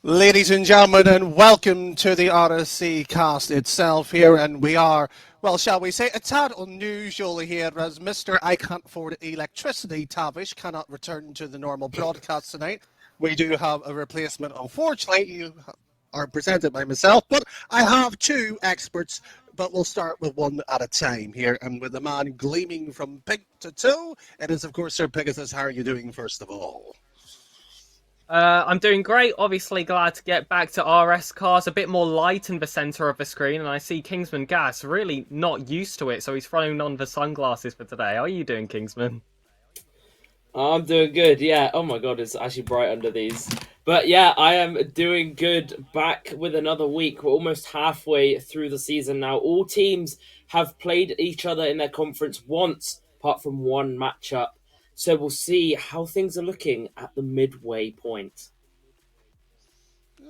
Ladies and gentlemen, and welcome to the RSCast itself here, and we are, well, shall we say, a tad unusual here, as Mr. I Can't Afford Electricity Tavish cannot return to the normal broadcast tonight. We do have a replacement, unfortunately. You are presented by myself, but I have two experts, but we'll start with one at a time here, and with the man gleaming from pink to toe, it is, of course, Sir Pegasus. How are you doing, first of all? I'm doing great. Obviously, glad to get back to RSCast. A bit more light in the centre of the screen, and I see Kingsman Gas really not used to it, so he's throwing on the sunglasses for today. How are you doing, Kingsman? I'm doing good, yeah. Oh my god, it's actually bright under these. But yeah, I am doing good. Back with another week. We're almost halfway through the season now. All teams have played each other in their conference once, apart from one matchup. So we'll see how things are looking at the midway point.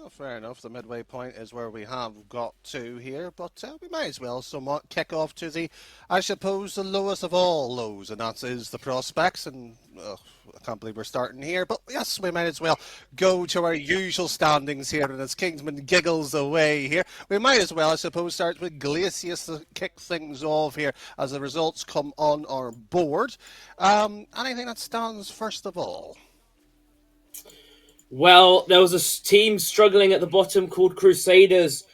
Oh, fair enough. The midway point is where we have got to here, but we might as well somewhat kick off to the, I suppose, the lowest of all lows, and that is the prospects. And I can't believe we're starting here, but yes, we might as well go to our usual standings here. And as Kingsman giggles away here, we might as well, I suppose, start with Glacius to kick things off here as the results come on our board. Anything that stands first of all? Well, there was a team struggling at the bottom called Crusaders.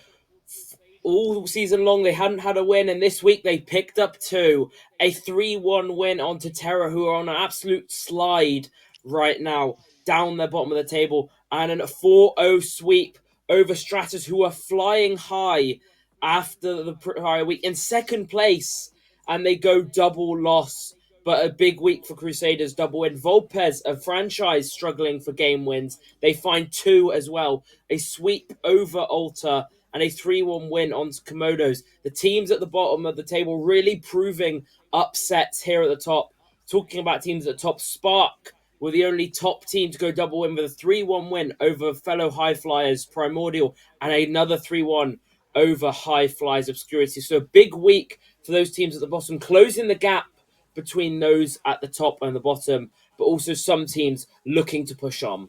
All season long, they hadn't had a win, and this week they picked up two. A 3-1 win onto Terra, who are on an absolute slide right now, down the bottom of the table, and a 4-0 sweep over Stratus, who are flying high after the prior week in second place, and they go double loss. But a big week for Crusaders, double win. Volpez, a franchise struggling for game wins, they find two as well. A sweep over Alta and a 3-1 win on Komodos. The teams at the bottom of the table really proving upsets here at the top. Talking about teams at the top, Spark were the only top team to go double win with a 3-1 win over fellow High Flyers, Primordial, and another 3-1 over High Flyers, Obscurity. So a big week for those teams at the bottom, closing the gap between those at the top and the bottom, but also some teams looking to push on.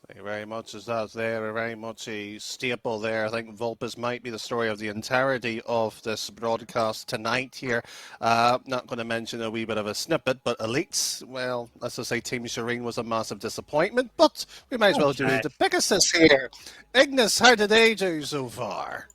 Thank you very much. As that's there, very much a staple there. I think Vulpes might be the story of the entirety of this broadcast tonight here. Not going to mention a wee bit of a snippet, but Elites, well, let's just say Team Serene was a massive disappointment, but we might as well do the Pegasus here. Ignis, how did they do so far?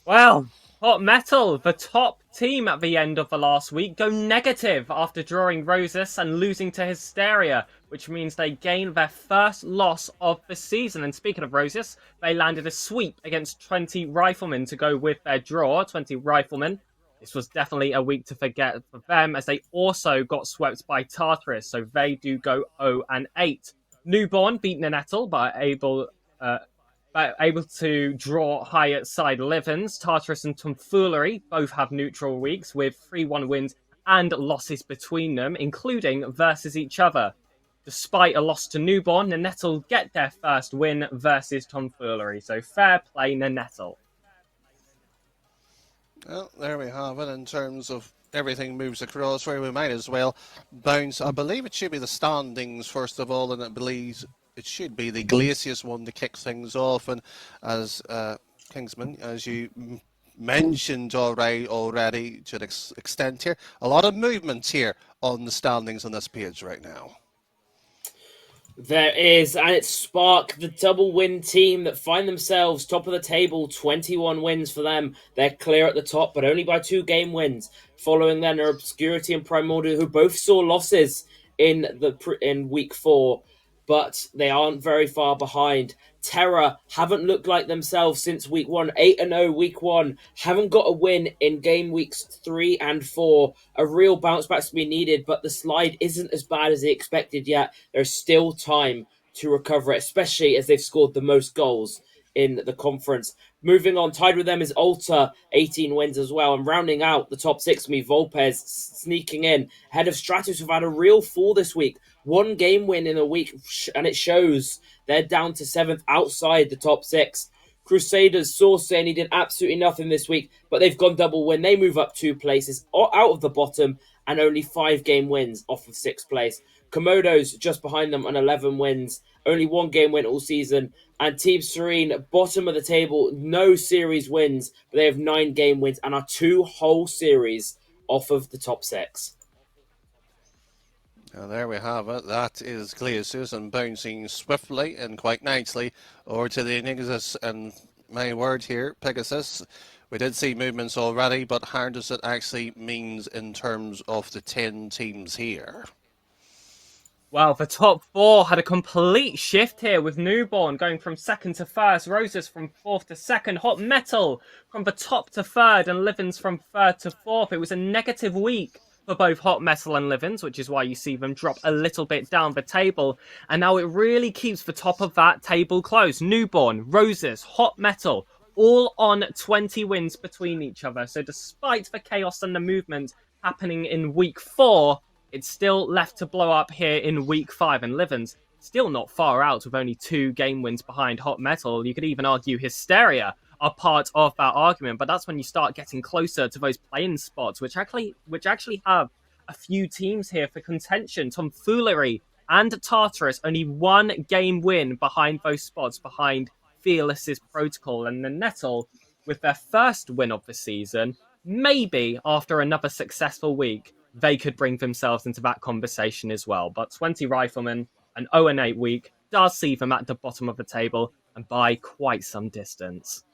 Well, Hot Metal, the top team at the end of the last week, go negative after drawing Roses and losing to Hysteria, which means they gain their first loss of the season. And speaking of Roses, they landed a sweep against 20 Riflemen to go with their draw, 20 Riflemen. This was definitely a week to forget for them, as they also got swept by Tartarus, so they do go 0-8. Newborn beat Nanettle by able to draw higher side Livens. Tartarus and Tomfoolery both have neutral weeks with 3-1 wins and losses between them, including versus each other. Despite a loss to Newborn, Nanettle get their first win versus Tomfoolery. So fair play, Nanettle. Well, there we have it in terms of everything moves across where we might as well bounce. I believe it should be the standings first of all, and I believe it should be the Glacius one to kick things off. And as Kingsman, as you mentioned already to an extent here, a lot of movement here on the standings on this page right now. There is, and it's Spark, the double win team that find themselves top of the table, 21 wins for them. They're clear at the top, but only by 2 game wins. Following them are Obscurity and Primordial, who both saw losses in week 4, but they aren't very far behind. Terra haven't looked like themselves since week 1, 8-0 week 1, haven't got a win in game weeks 3 and 4. A real bounce back's to be needed, but the slide isn't as bad as they expected yet. There's still time to recover it, especially as they've scored the most goals in the conference. Moving on, tied with them is Alta, 18 wins as well. And rounding out the top 6 with me, Volpez sneaking in ahead of Stratus, who've had a real fall this week. 1 game win in a week, and it shows. They're down to 7th outside the top 6. Crusaders, Source saying he did absolutely nothing this week, but they've gone double win. They move up 2 places out of the bottom and only 5-game wins off of 6th place. Komodo's just behind them on 11 wins, only 1-game win all season. And Team Serene, bottom of the table, no series wins, but they have 9-game wins and are 2 whole series off of the top 6. And there we have it. That is Glacius and bouncing swiftly and quite nicely over to the Enigmas. And my word here, Pegasus. We did see movements already, but how does it actually mean in terms of the 10 teams here? Well, the top 4 had a complete shift here with Newborn going from 2nd to 1st, Roses from 4th to 2nd, Hot Metal from the top to 3rd, and Livens from 3rd to 4th. It was a negative week for both Hot Metal and Livens, which is why you see them drop a little bit down the table. And now it really keeps the top of that table close. Newborn, Roses, Hot Metal, all on 20 wins between each other. So despite the chaos and the movement happening in week 4, it's still left to blow up here in week 5. And Livens still not far out with only 2 game wins behind Hot Metal. You could even argue Hysteria are part of that argument, but that's when you start getting closer to those play-in spots, which actually have a few teams here for contention. Tomfoolery and Tartarus only 1 game win behind those spots, behind Fearless's Protocol, and the Nettle with their first win of the season. Maybe after another successful week, they could bring themselves into that conversation as well. But 20 Riflemen, an 0-8 week, does see them at the bottom of the table and by quite some distance.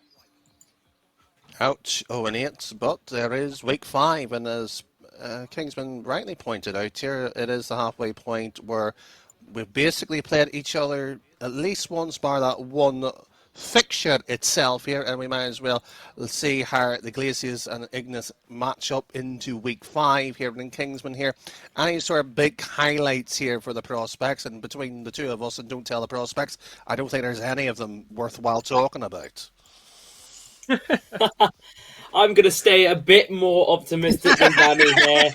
Ouch, 0-8, but there is week 5, and as Kingsman rightly pointed out here, it is the halfway point where we've basically played each other at least once, bar that one fixture itself here, and we might as well see how the Glaciers and Ignis match up into week 5 here in Kingsman here. Any sort of big highlights here for the prospects, and between the two of us, and don't tell the prospects, I don't think there's any of them worthwhile talking about. I'm going to stay a bit more optimistic than Danny here.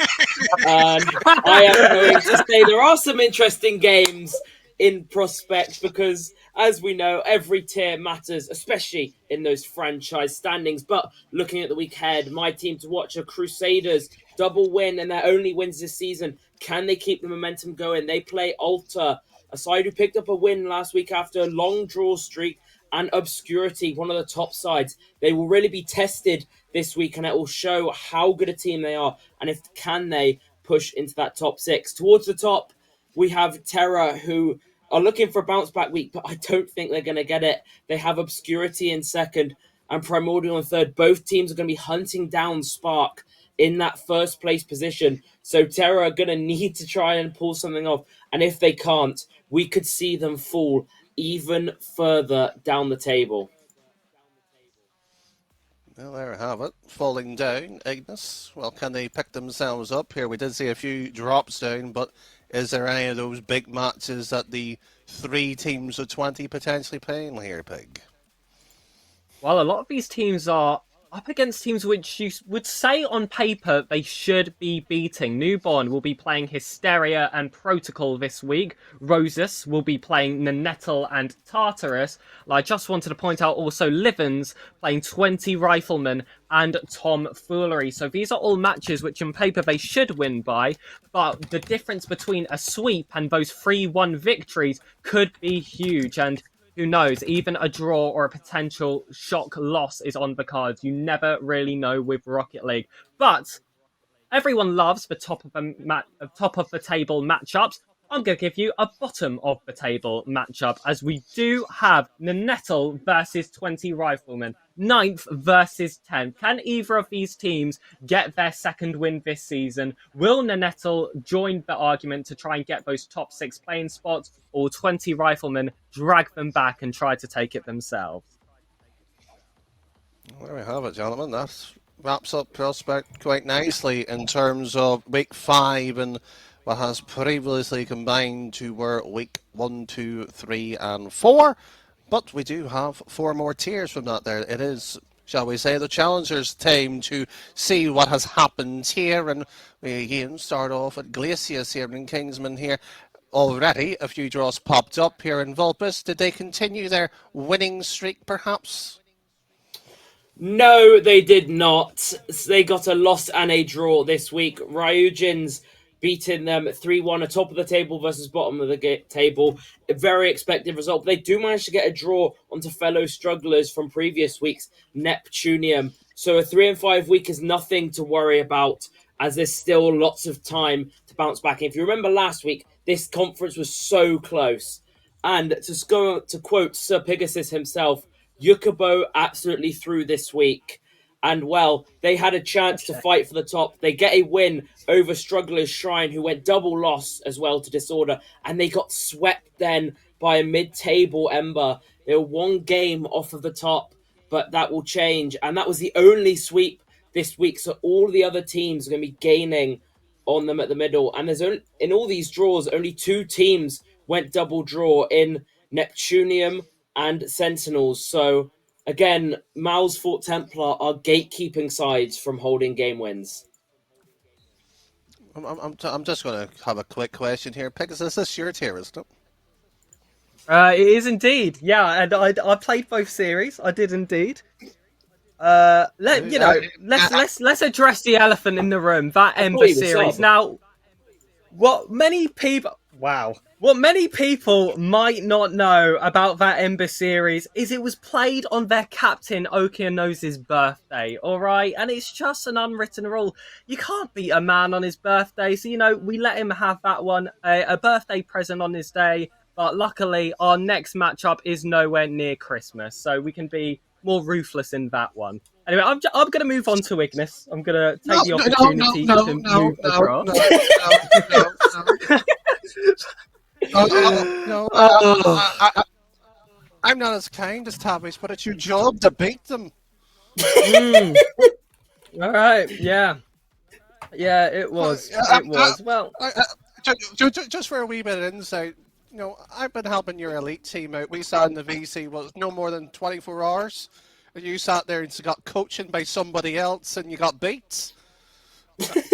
And I am going to say there are some interesting games in prospect because, as we know, every tier matters, especially in those franchise standings. But looking at the week ahead, my team to watch are Crusaders, double win, and their only wins this season. Can they keep the momentum going? They play Alta, a side who picked up a win last week after a long draw streak, and Obscurity, one of the top sides. They will really be tested this week, and it will show how good a team they are, and if can they push into that top 6. Towards the top, we have Terra, who are looking for a bounce back week, but I don't think they're going to get it. They have Obscurity in 2nd and Primordial in 3rd. Both teams are going to be hunting down Spark in that 1st place position. So Terra are going to need to try and pull something off. And if they can't, we could see them fall even further down the table. Well, there we have it. Falling down, Ignis. Well, can they pick themselves up here? We did see a few drops down, but is there any of those big matches that the 3 teams of 20 potentially playing here, Pig? Well, a lot of these teams are up against teams which you would say on paper they should be beating. Newborn will be playing Hysteria and Protocol this week. Rosus will be playing Nanettle and Tartarus. I just wanted to point out also Livens playing 20 Riflemen and Tomfoolery. So these are all matches which on paper they should win by, but the difference between a sweep and those 3-1 victories could be huge. And who knows, even a draw or a potential shock loss is on the cards. You never really know with Rocket League. But everyone loves the top of the table matchups. I'm going to give you a bottom of the table matchup, as we do have Nanettle versus 20 Riflemen, 9th versus 10th. Can either of these teams get their 2nd win this season? Will Nanettle join the argument to try and get those top 6 playing spots, or 20 Riflemen drag them back and try to take it themselves? There we have it, gentlemen. That wraps up Prospect quite nicely in terms of week 5 and what has previously combined to were week 1, 2, 3, and 4. But we do have 4 more tiers from that there. It is, shall we say, the challengers' time to see what has happened here. And we again start off at Glacius here in Kingsman here. Already a few draws popped up here in Vulpes. Did they continue their winning streak, perhaps? No, they did not. They got a loss and a draw this week. Ryujin's beating them 3-1 atop of the table versus bottom of the table. A very expected result. They do manage to get a draw onto fellow strugglers from previous weeks, Neptunium. So a 3-5 week is nothing to worry about, as there's still lots of time to bounce back. And if you remember last week, this conference was so close. And to quote Sir Pegasus himself, Yukubo absolutely threw this week. And, well, they had a chance to fight for the top. They get a win over Struggler's Shrine, who went double loss as well to Disorder. And they got swept then by a mid-table Ember. They were one game off of the top, but that will change. And that was the only sweep this week. So all the other teams are going to be gaining on them at the middle. And in all these draws, only 2 teams went double draw in Neptunium and Sentinels. So, again, Mal's Fort Templar are gatekeeping sides from holding game wins. I'm just going to have a quick question here. Pegasus, this is your tier, isn't it? It is indeed. Yeah, and I played both series. I did indeed. Let's address the elephant in the room. That Ember series. Now, what many people might not know about that Ember series is it was played on their captain Okeanose's birthday, alright? And it's just an unwritten rule. You can't beat a man on his birthday, so, we let him have that one, a birthday present on his day, but luckily our next matchup is nowhere near Christmas, so we can be more ruthless in that one. Anyway, I'm going to move on to Ignis. I'm going to take the opportunity to move across. I'm not as kind as Tavish, but it's your job to beat them. All right, yeah, it was. Well, just for a wee bit of insight, I've been helping your elite team out. We sat in the VC was no more than 24 hours, and you sat there and got coaching by somebody else, and you got beat.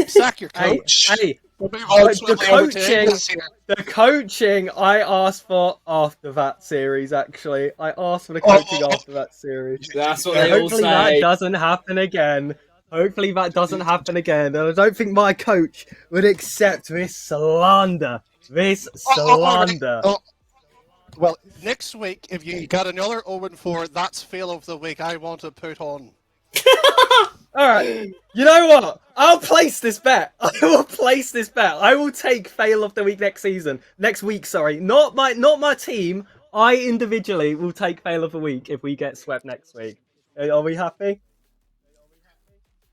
Sack your coach. Hey. The coaching I asked for after that series, actually. I asked for the coaching after that series. That's what they all say. Hopefully that doesn't happen again. And I don't think my coach would accept this slander. Well, next week, if you got another 0-4, that's fail of the week I want to put on. Alright, you know what? I'll place this bet. I will take fail of the week next week. Not my team. I individually will take fail of the week if we get swept next week. Are we happy?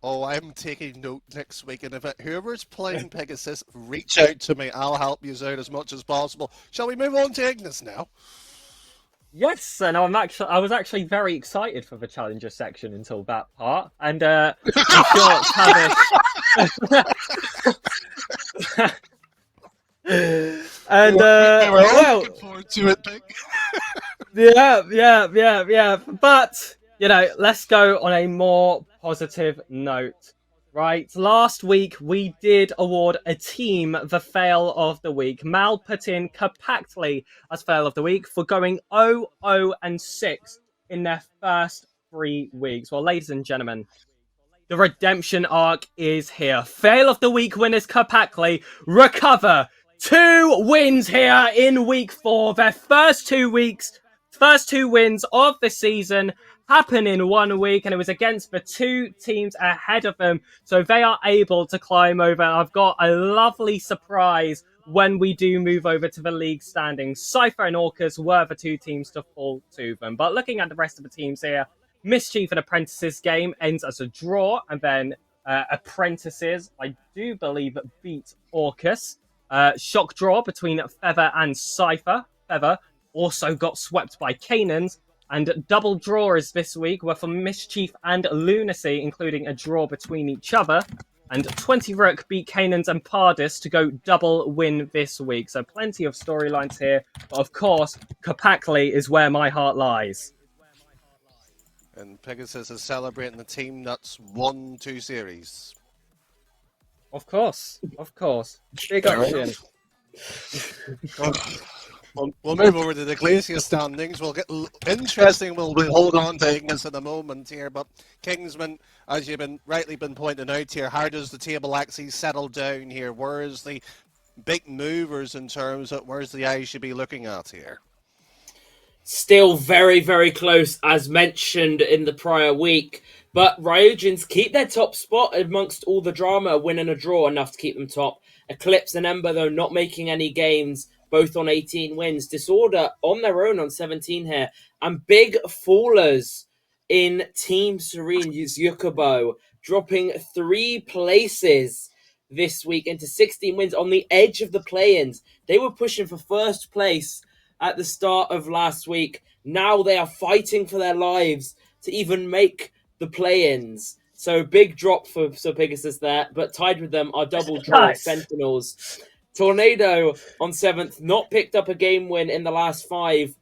Oh, I'm taking note next week, and if whoever's playing Pegasus, reach out to me. I'll help you out as much as possible. Shall we move on to Ignis now? Yes, and I was actually very excited for the challenger section until that part, and I'm sure Tavish. And we're all looking forward to it, Big. Yeah. But let's go on a more positive note. Right, last week we did award a team the fail of the week. Mal put in compactly as fail of the week for going 0-6 in their first 3 weeks. Well, ladies and gentlemen, the redemption arc is here. Fail of the week winners compactly recover 2 wins here in week 4. Their first 2 wins of the season happen in 1 week, and it was against the 2 teams ahead of them, so they are able to climb over. And I've got a lovely surprise when we do move over to the league standings. Cypher and Orcus were the 2 teams to fall to them, but looking at the rest of the teams here, Mischief and Apprentices game ends as a draw, and then Apprentices, I do believe, beat Orcus. Shock draw between Feather and Cypher. Feather also got swept by Canaans. And double drawers this week were for Mischief and Lunacy, including a draw between each other. And 20 Rook beat Canaans and Pardis to go double win this week. So plenty of storylines here. But of course, Kapakli is where my heart lies. And Pegasus is celebrating the team that's won 2 series. Of course. Big action. We'll move over to the Glacier standings. We'll get interesting. We'll hold on to Ignis in a moment here, but Kingsman, as you've rightly been pointing out here, how does the table actually settle down here? Where is the big movers in terms of where's the eye should be looking at here? Still very, very close, as mentioned in the prior week. But Ryujins keep their top spot amongst all the drama, winning a draw enough to keep them top. Eclipse and Ember, though, not making any games, both on 18 wins. Disorder on their own on 17 here. And big fallers in Team Serene, Yukubo, dropping 3 places this week into 16 wins on the edge of the play-ins. They were pushing for first place at the start of last week. Now they are fighting for their lives to even make the play-ins. So big drop for Pegasus there, but tied with them are double draw Sentinels. Tornado on 7th, not picked up a game win in the last 5,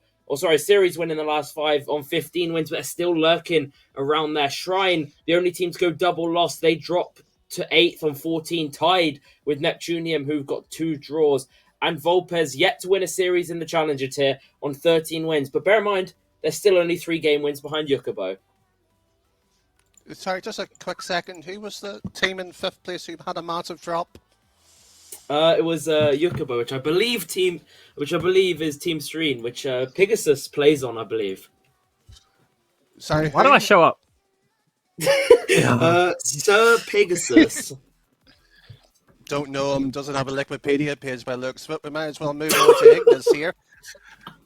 series win in the last 5 on 15 wins, but are still lurking around their shrine. The only team to go double loss, they drop to 8th on 14, tied with Neptunium, who've got 2 draws. And Volpez yet to win a series in the Challenger tier on 13 wins. But bear in mind, they're still only 3 game wins behind Yukubo. Sorry, just a quick second. Who was the team in 5th place who had a massive drop? It was Yukubo, which I believe is Team Serene, which Pegasus plays on, I believe. Sorry, why do I show up? Sir Pegasus. Don't know him, doesn't have a Wikipedia page by looks, but we might as well move on to Ignis here.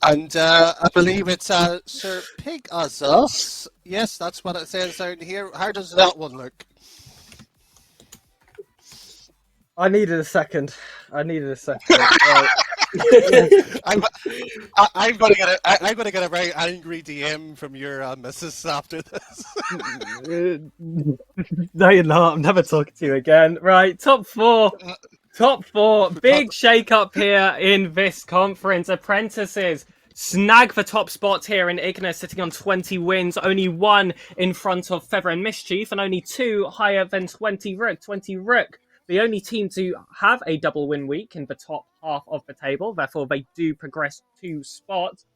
And I believe it's Sir Pegasus. Yes, that's what it says down here. How does that one look? I needed a second. Right. I'm going to get a very angry DM from your missus after this. No, you're not. I'm never talking to you again. Right, top 4. Big shake-up here in this conference. Apprentices snag the top spot here in Ignis, sitting on 20 wins. Only 1 in front of Feather and Mischief, and only 2 higher than 20 Rook. 20 Rook, the only team to have a double win week in the top half of the table. Therefore, they do progress 2 spots.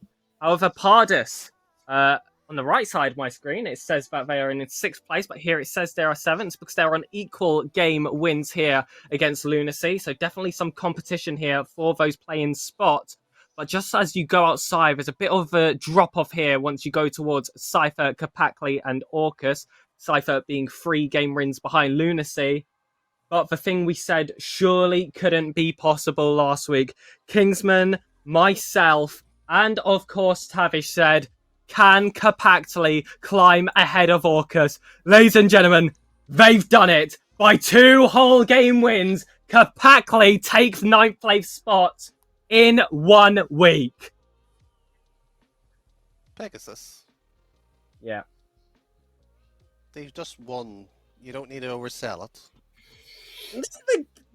However, Pardus, on the right side of my screen, it says that they are in 6th place, but here it says they are 7th because they're on equal game wins here against Lunacy. So definitely some competition here for those play-in spots. But just as you go outside, there's a bit of a drop-off here once you go towards Cypher, Kapakli, and Orcus. Cypher being 3 game wins behind Lunacy. But the thing we said surely couldn't be possible last week. Kingsman, myself, and of course Tavish said, can Kapakli climb ahead of Orcus? Ladies and gentlemen, they've done it. By 2 whole game wins, Kapakli takes 9th place spot in 1 week. Pegasus. Yeah. They've just won. You don't need to oversell it.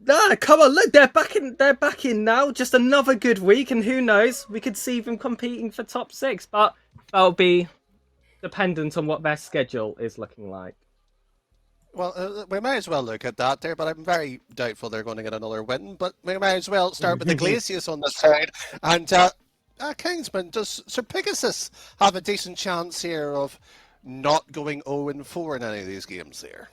Nah, come on, look, they're back in now. Just another good week, and who knows, we could see them competing for top 6, but that'll be dependent on what their schedule is looking like. Well, we might as well look at that there, but I'm very doubtful they're going to get another win. But we might as well start with the Glacius on the side. And Kingsman, does Sir Pegasus have a decent chance here of not going 0-4 in any of these games here?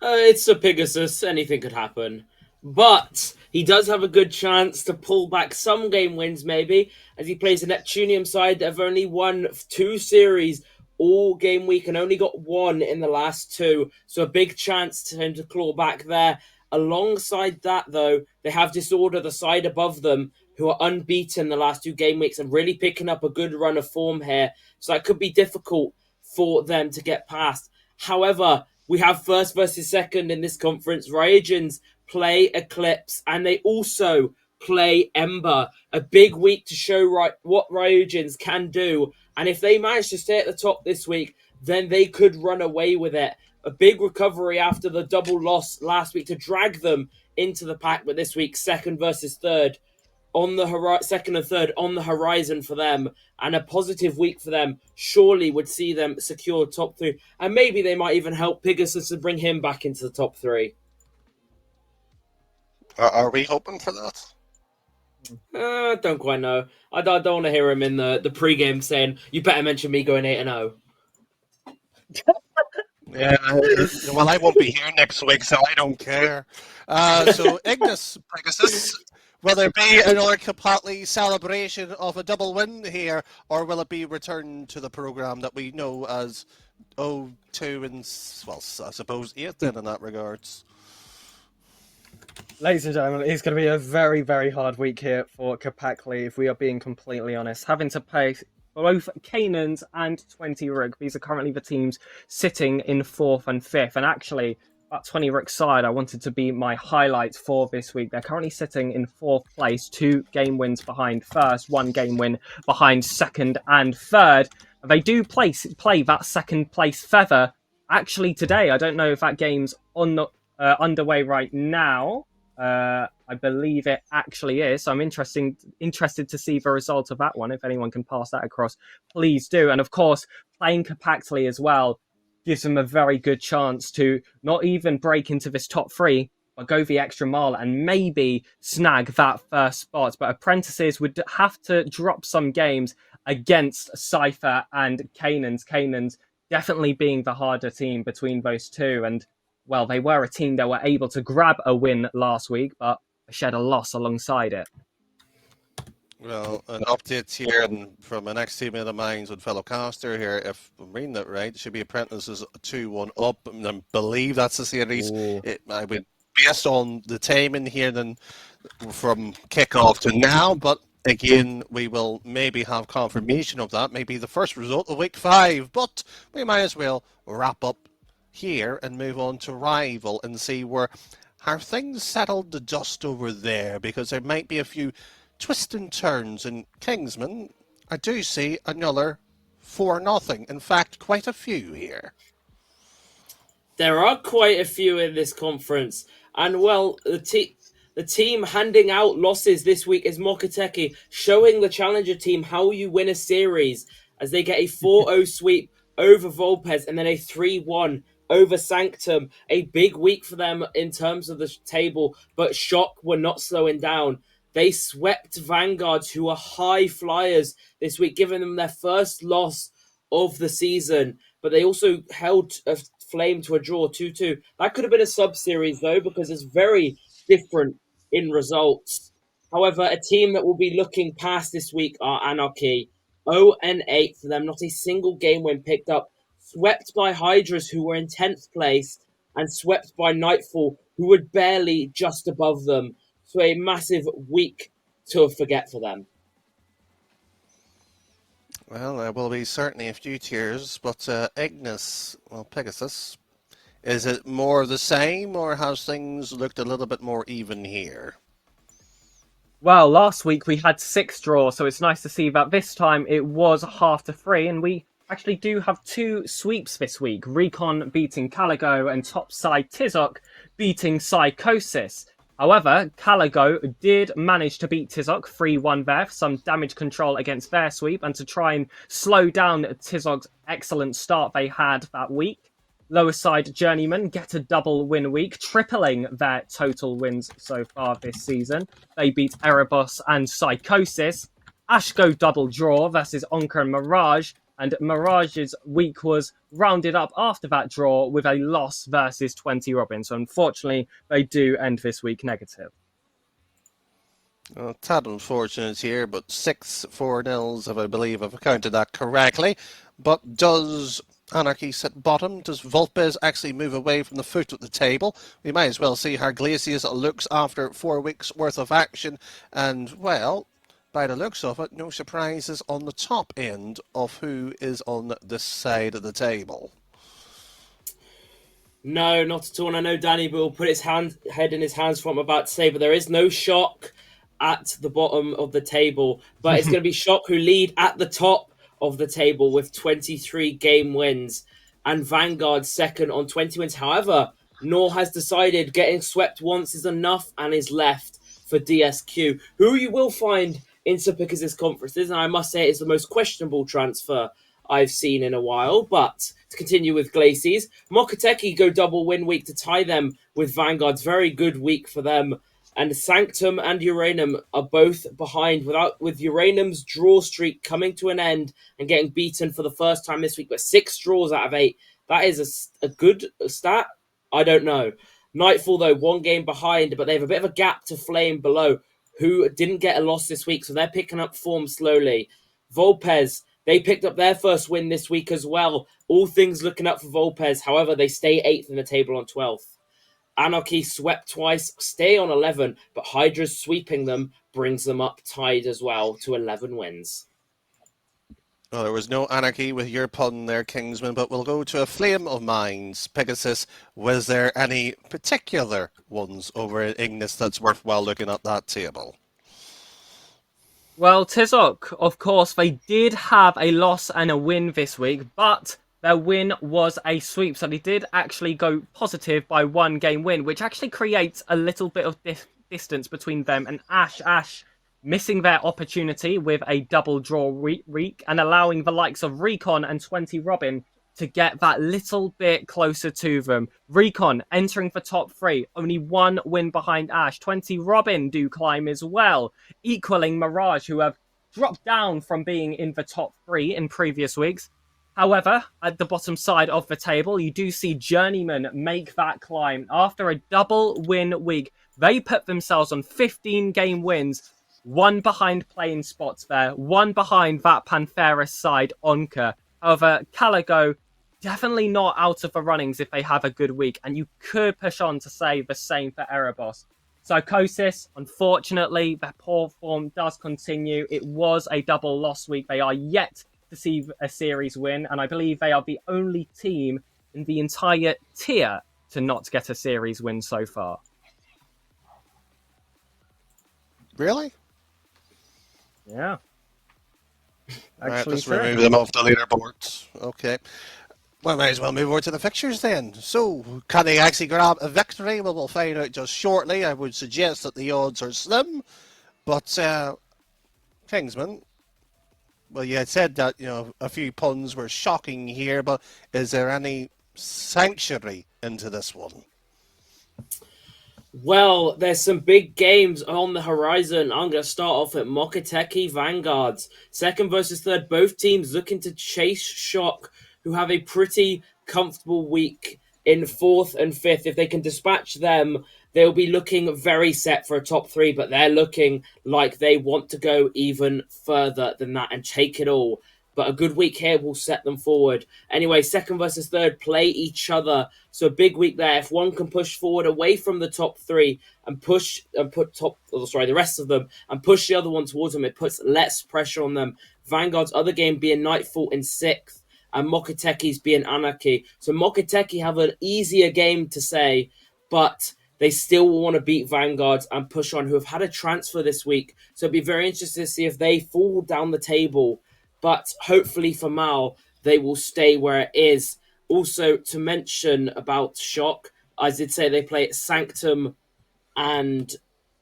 It's a Pegasus. Anything could happen. But he does have a good chance to pull back some game wins, maybe, as he plays a Neptunium side that have only won 2 series all game week and only got 1 in the last 2. So a big chance to him to claw back there. Alongside that, though, they have Disorder, the side above them, who are unbeaten the last 2 game weeks and really picking up a good run of form here. So that could be difficult for them to get past. However, we have first versus second in this conference. Ryujins play Eclipse, and they also play Ember. A big week to show what Ryujins can do. And if they manage to stay at the top this week, then they could run away with it. A big recovery after the double loss last week to drag them into the pack. But this week, second versus third on the second and third on the horizon for them, and a positive week for them surely would see them secure top 3, and maybe they might even help Pegasus to bring him back into the top 3. Are we hoping for that? Don't quite know. I don't want to hear him in the pre-game saying, you better mention me going 8-0. Yeah, well, I won't be here next week, so I don't care. So, Ignis Pegasus, will there be another Capatli celebration of a double win here, or will it be returned to the programme that we know as 0-2 and, well, I suppose 8 then in that regards? Ladies and gentlemen, it's going to be a very, very hard week here for Kapakli, if we are being completely honest. Having to play both Canaans and 20 Rook. These are currently the teams sitting in 4th and 5th. And actually, that 20 Rook side, I wanted to be my highlight for this week. They're currently sitting in 4th place, 2 game wins behind first, 1 game win behind second and third. And they do play that second place feather actually today. I don't know if that game's on the underway right now. I believe it actually is. So I'm interested to see the result of that one. If anyone can pass that across, please do. And of course, playing compactly as well gives them a very good chance to not even break into this top 3, but go the extra mile and maybe snag that first spot. But Apprentices would have to drop some games against Cypher and Canaans. Canaans definitely being the harder team between those two. And well, they were a team that were able to grab a win last week, but shed a loss alongside it. Well, an update here from an ex-teammate of mine with fellow caster here. If I'm reading that right, it should be Apprentices 2-1 up. And I believe that's the series. I would, based on the timing here, then from kickoff to now. But again, we will maybe have confirmation of that. Maybe the first result of week 5. But we might as well wrap up here and move on to rival and see where have things settled the dust over there, because there might be a few twists and turns. In Kingsman, I do see another 4-0. In fact, quite a few here. There are quite a few in this conference, and well, the team handing out losses this week is Mokoteki, showing the challenger team how you win a series, as they get a 4-0 sweep over Volpez and then a 3-1 over Sanctum. A big week for them in terms of the table, but Shock were not slowing down. They swept Vanguards, who are high flyers this week, giving them their first loss of the season. But they also held a Flame to a draw 2-2. That could have been a sub-series, though, because it's very different in results. However, a team that will be looking past this week are Anarchy. 0-8 for them, not a single game win picked up. Swept by Hydras, who were in 10th place, and swept by Nightfall, who were barely just above them. So a massive week to forget for them. Well, there will be certainly a few tears, but Ignis, well, Pegasus, is it more the same, or has things looked a little bit more even here? Well, last week we had 6 draws, so it's nice to see that this time it was 2-3, and we actually do have 2 sweeps this week. Recon beating Caligo and topside Tizok beating Psychosis. However, Caligo did manage to beat Tizok 3-1 there, some damage control against their sweep, and to try and slow down Tizok's excellent start they had that week. Lower side Journeyman get a double win week, tripling their total wins so far this season. They beat Erebus and Psychosis. Ashko double draw versus Onker and Mirage, and Mirage's week was rounded up after that draw with a loss versus 20 Robin. So unfortunately, they do end this week negative. Well, tad unfortunate here, but 6 4-0s, if I believe I've counted that correctly. But does Anarchy sit bottom? Does Volpez actually move away from the foot of the table? We might as well see how Glacius looks after 4 weeks' worth of action. And, well, by the looks of it, no surprises on the top end of who is on this side of the table. No, not at all. And I know Danny will put his head in his hands for what I'm about to say, but there is no Shock at the bottom of the table. But it's going to be Shock who lead at the top of the table with 23 game wins, and Vanguard second on 20 wins. However, Nor has decided getting swept once is enough and is left for DSQ, who you will find in Serpicus' conferences, and I must say it's the most questionable transfer I've seen in a while. But to continue with Glacies, Mokoteki go double win week to tie them with Vanguard's very good week for them. And Sanctum and Uranum are both behind, with Uranum's draw streak coming to an end and getting beaten for the first time this week. But 6 draws out of 8. That is a good stat? I don't know. Nightfall, though, 1 game behind, but they have a bit of a gap to Flame below, who didn't get a loss this week, so they're picking up form slowly. Volpez, they picked up their first win this week as well. All things looking up for Volpez. However, they stay 8th in the table on 12th. Anarchy swept twice, stay on 11, but Hydra's sweeping them brings them up tied as well to 11 wins. Well, there was no anarchy with your pun there, Kingsman, but we'll go to a flame of minds. Pegasus, was there any particular ones over at Ignis that's worthwhile looking at that table? Well, Tizok, of course, they did have a loss and a win this week, but their win was a sweep. So they did actually go positive by 1 game win, which actually creates a little bit of distance between them and Ash. Ash missing their opportunity with a double draw week and allowing the likes of Recon and 20 Robin to get that little bit closer to them. Recon entering the top 3, only 1 win behind Ash. 20 Robin do climb as well, equaling Mirage, who have dropped down from being in the top 3 in previous weeks. However, at the bottom side of the table, you do see Journeyman make that climb. After a double win week, they put themselves on 15 game wins, 1 behind playing spots there, 1 behind that Pantheris side, Onka. However, Caligo, definitely not out of the runnings if they have a good week, and you could push on to say the same for Erebos. Psychosis, unfortunately, their poor form does continue. It was a double loss week. They are yet to see a series win, and I believe they are the only team in the entire tier to not get a series win so far. Really? Yeah. Actually, just remove them off the leaderboards. Okay. Well, might as well move over to the fixtures then. So, can they actually grab a victory? Well, we'll find out just shortly. I would suggest that the odds are slim. But, Kingsman, well, you had said that, a few puns were shocking here, but is there any sanctuary into this one? Well, there's some big games on the horizon. I'm going to start off at Mokoteki Vanguards. 2nd versus 3rd, both teams looking to chase Shock, who have a pretty comfortable week in 4th and 5th. If they can dispatch them, they'll be looking very set for a top 3, but they're looking like they want to go even further than that and take it all. But a good week here will set them forward. Anyway, 2nd versus 3rd play each other. So a big week there. If one can push forward away from the top 3 and the rest of them, and push the other one towards them, it puts less pressure on them. Vanguard's other game being Nightfall in 6th, and Mokoteki's being Anarchy. So Mokoteki have an easier game to say, but they still want to beat Vanguard and push on, who have had a transfer this week. So it'd be very interesting to see if they fall down the table. But hopefully for Mal, they will stay where it is. Also, to mention about Shock, I did say they play Sanctum and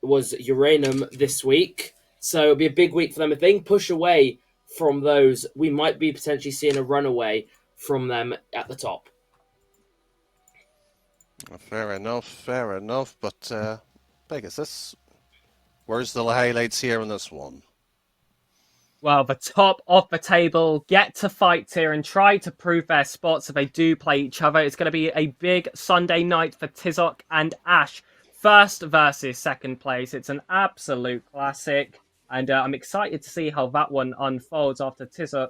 was Uranum this week. So it'll be a big week for them. If they can push away from those, we might be potentially seeing a runaway from them at the top. Fair enough. But, Pegasus, where's the highlights here on this one? Well, the top of the table get to fight here and try to prove their spots if they do play each other. It's going to be a big Sunday night for Tizok and Ash. 1st versus 2nd place. It's an absolute classic. And I'm excited to see how that one unfolds after Tizok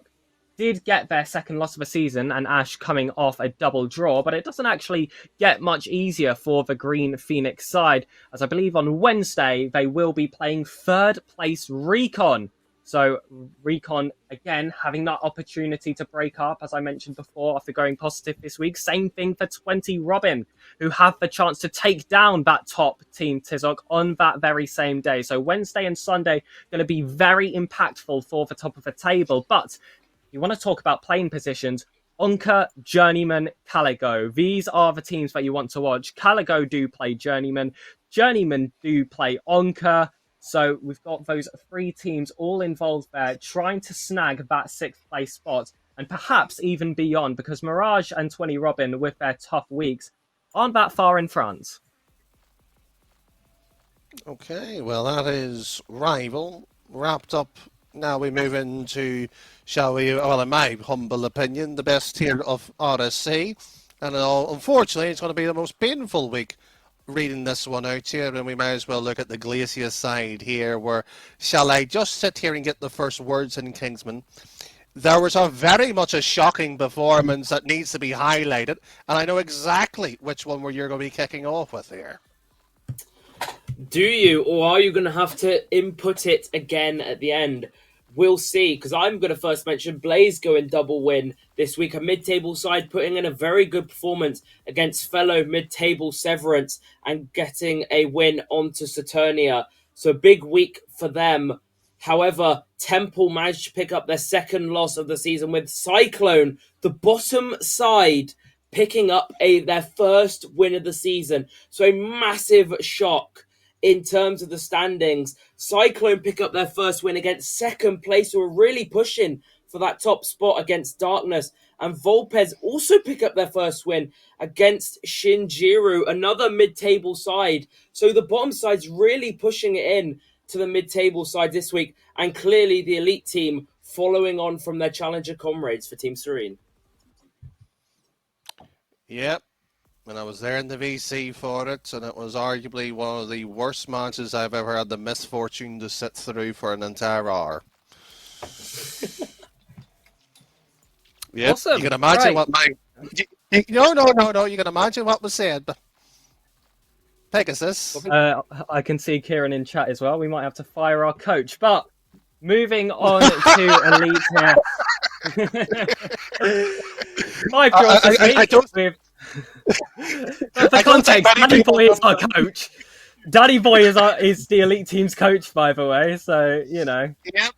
did get their 2nd loss of the season and Ash coming off a double draw. But it doesn't actually get much easier for the Green Phoenix side, as I believe on Wednesday they will be playing 3rd place Recon. So Recon, again, having that opportunity to break up, as I mentioned before, after going positive this week. Same thing for 20 Robin, who have the chance to take down that top team Tizok on that very same day. So Wednesday and Sunday going to be very impactful for the top of the table. But if you want to talk about playing positions, Onka, Journeyman, Caligo. These are the teams that you want to watch. Caligo do play Journeyman. Journeyman do play Onka. So we've got those 3 teams all involved there, trying to snag that 6th place spot and perhaps even beyond, because Mirage and 20 Robin, with their tough weeks, aren't that far in front. Okay, well, that is rival wrapped up. Now we move into, shall we? Well, in my humble opinion, the best tier of RSC, and unfortunately, it's going to be the most painful week reading this one out here, and we might as well look at the Glacier side here. Where shall I just sit here and get the first words in, Kingsman? There was a very much a shocking performance that needs to be highlighted, and I know exactly which one where you're going to be kicking off with here. Do you, or are you going to have to input it again at the end? We'll see, because I'm going to first mention Blaze going double win this week. A mid-table side putting in a very good performance against fellow mid-table Severance and getting a win onto Saturnia. So big week for them. However, Temple managed to pick up their second loss of the season with Cyclone, the bottom side, picking up their first win of the season. So a massive shock in terms of the standings. Cyclone pick up their first win against second place, who are really pushing for that top spot against Darkness. And Volpez also pick up their first win against Shinjiru, another mid-table side. So the bottom side's really pushing it in to the mid-table side this week. And clearly the elite team following on from their challenger comrades for Team Serene. Yep. And I was there in the VC for it, and it was arguably one of the worst matches I've ever had the misfortune to sit through for an entire hour. Yep. Awesome. You can imagine Right. what my... No. You can imagine what was said. Pegasus. I can see Kieran in chat as well. We might have to fire our coach. But moving on to Elite here. 5 draws this week. I don't... For context, Danny Boy is our coach. Danny Boy is the elite team's coach, by the way. So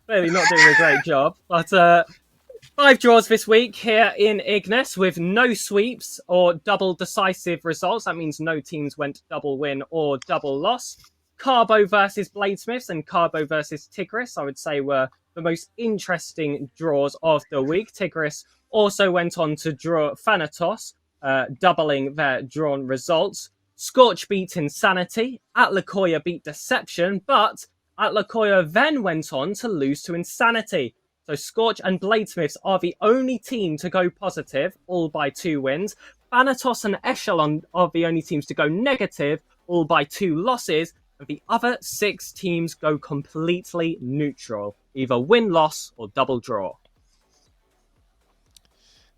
clearly not doing a great job. But 5 draws this week here in Ignis with no sweeps or double decisive results. That means no teams went double win or double loss. Carbo versus Bladesmiths and Carbo versus Tigris, I would say, were the most interesting draws of the week. Tigris also went on to draw Thanatos, doubling their drawn results. Scorch beat Insanity. Atlacoya beat Deception, but Atlacoya then went on to lose to Insanity. So Scorch and Bladesmiths are the only team to go positive, all by 2 wins. Thanatos and Echelon are the only teams to go negative, all by 2 losses. And the other 6 teams go completely neutral, either win-loss or double draw.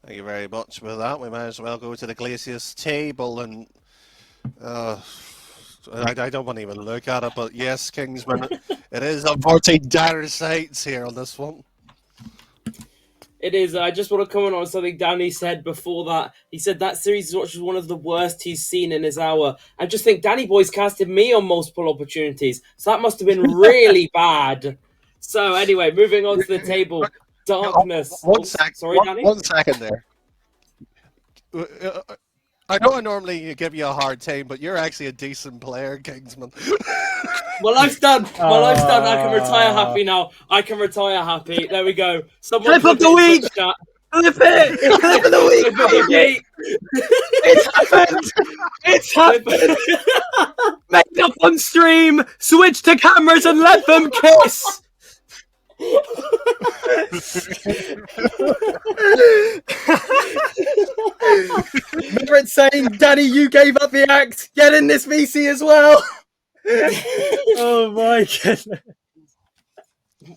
Thank you very much for that. We might as well go to the Glacius table, and I don't want to even look at it, but yes, Kingsman, it is unfortunately dire sights here on this one. It is. I just want to comment on something Danny said before that. He said that series was one of the worst he's seen in his hour. I just think Danny Boy's casted me on multiple opportunities, so that must have been really bad. So anyway, moving on to the table. Darkness. Sorry, Danny? 1 second there. I know I normally give you a hard time, but you're actually a decent player, Kingsman. My life's done. I can retire happy now. I can retire happy. There we go. Someone Clip of the week. Clip it. Clip of the week. It's happened. It's happened. Make up on stream. Switch to cameras and let them kiss. Remember it saying, Danny, you gave up the act. Get in this VC as well. Oh my goodness.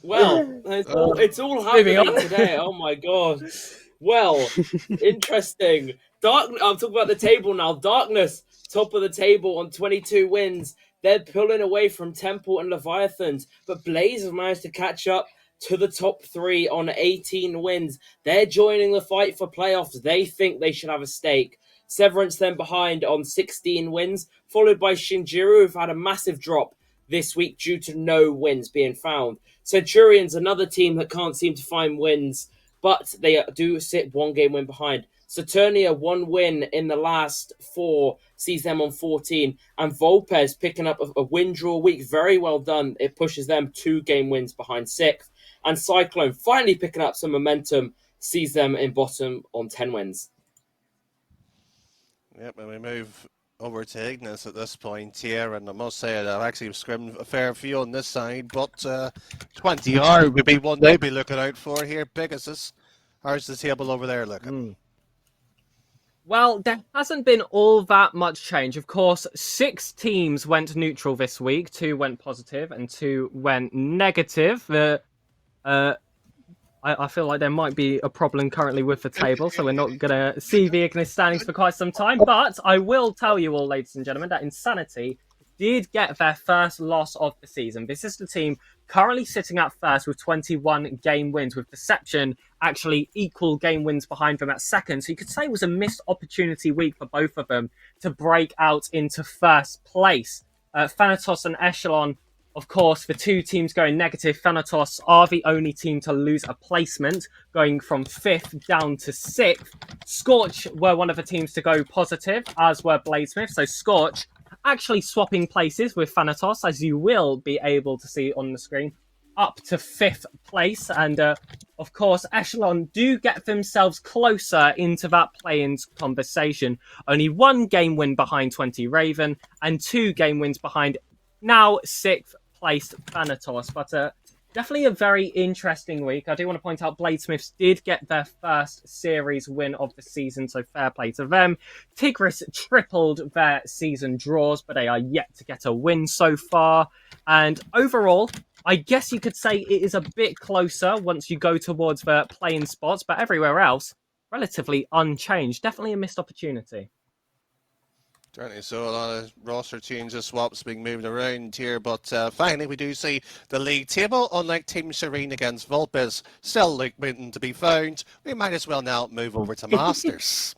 Well, it's all happening today. Oh my god. Well, interesting. I'm talking about the table now. Darkness, top of the table on 22 wins. They're pulling away from Temple and Leviathans, but Blaze have managed to catch up to the top 3 on 18 wins. They're joining the fight for playoffs. They think they should have a stake. Severance then behind on 16 wins, followed by Shinjiru, who've had a massive drop this week due to no wins being found. Centurions, another team that can't seem to find wins, but they do sit 1 game win behind. Saturnia, 1 win in the last 4, sees them on 14. And Volpez picking up a win-draw week. Very well done. It pushes them 2 game wins behind 6th. And Cyclone finally picking up some momentum, sees them in bottom on 10 wins. Yep, and we move over to Ignis at this point here, and I must say that I've actually scrimmed a fair few on this side, but 20R would be one they'd be looking out for here. Pegasus, how's the table over there looking? Well, there hasn't been all that much change. Of course, 6 teams went neutral this week, 2 went positive, and 2 went negative. I feel like there might be a problem currently with the table, so we're not going to see the Ignis standings for quite some time. But I will tell you all, ladies and gentlemen, that Insanity did get their first loss of the season. This is the team currently sitting at first with 21 game wins, with Deception actually equal game wins behind them at second. So you could say it was a missed opportunity week for both of them to break out into first place. Thanatos and Echelon, of course, the 2 teams going negative. Thanatos are the only team to lose a placement, going from 5th down to 6th. Scorch were one of the teams to go positive, as were Bladesmith. So Scorch actually swapping places with Thanatos, as you will be able to see on the screen, up to 5th place. And of course, Echelon do get themselves closer into that play-in conversation. Only 1 game win behind 20 Raven and 2 game wins behind now 6th placed Thanatos. But definitely a very interesting week. I do want to point out Bladesmiths did get their first series win of the season, so fair play to them. Tigris tripled their season draws, but they are yet to get a win so far. And overall, I guess you could say it is a bit closer once you go towards the play-in spots, but everywhere else, relatively unchanged. Definitely a missed opportunity. Certainly so. A lot of roster changes, swaps being moved around here, but finally we do see the league table. Unlike Team Serene against Vulpes, still waiting to be found. We might as well now move over to Masters.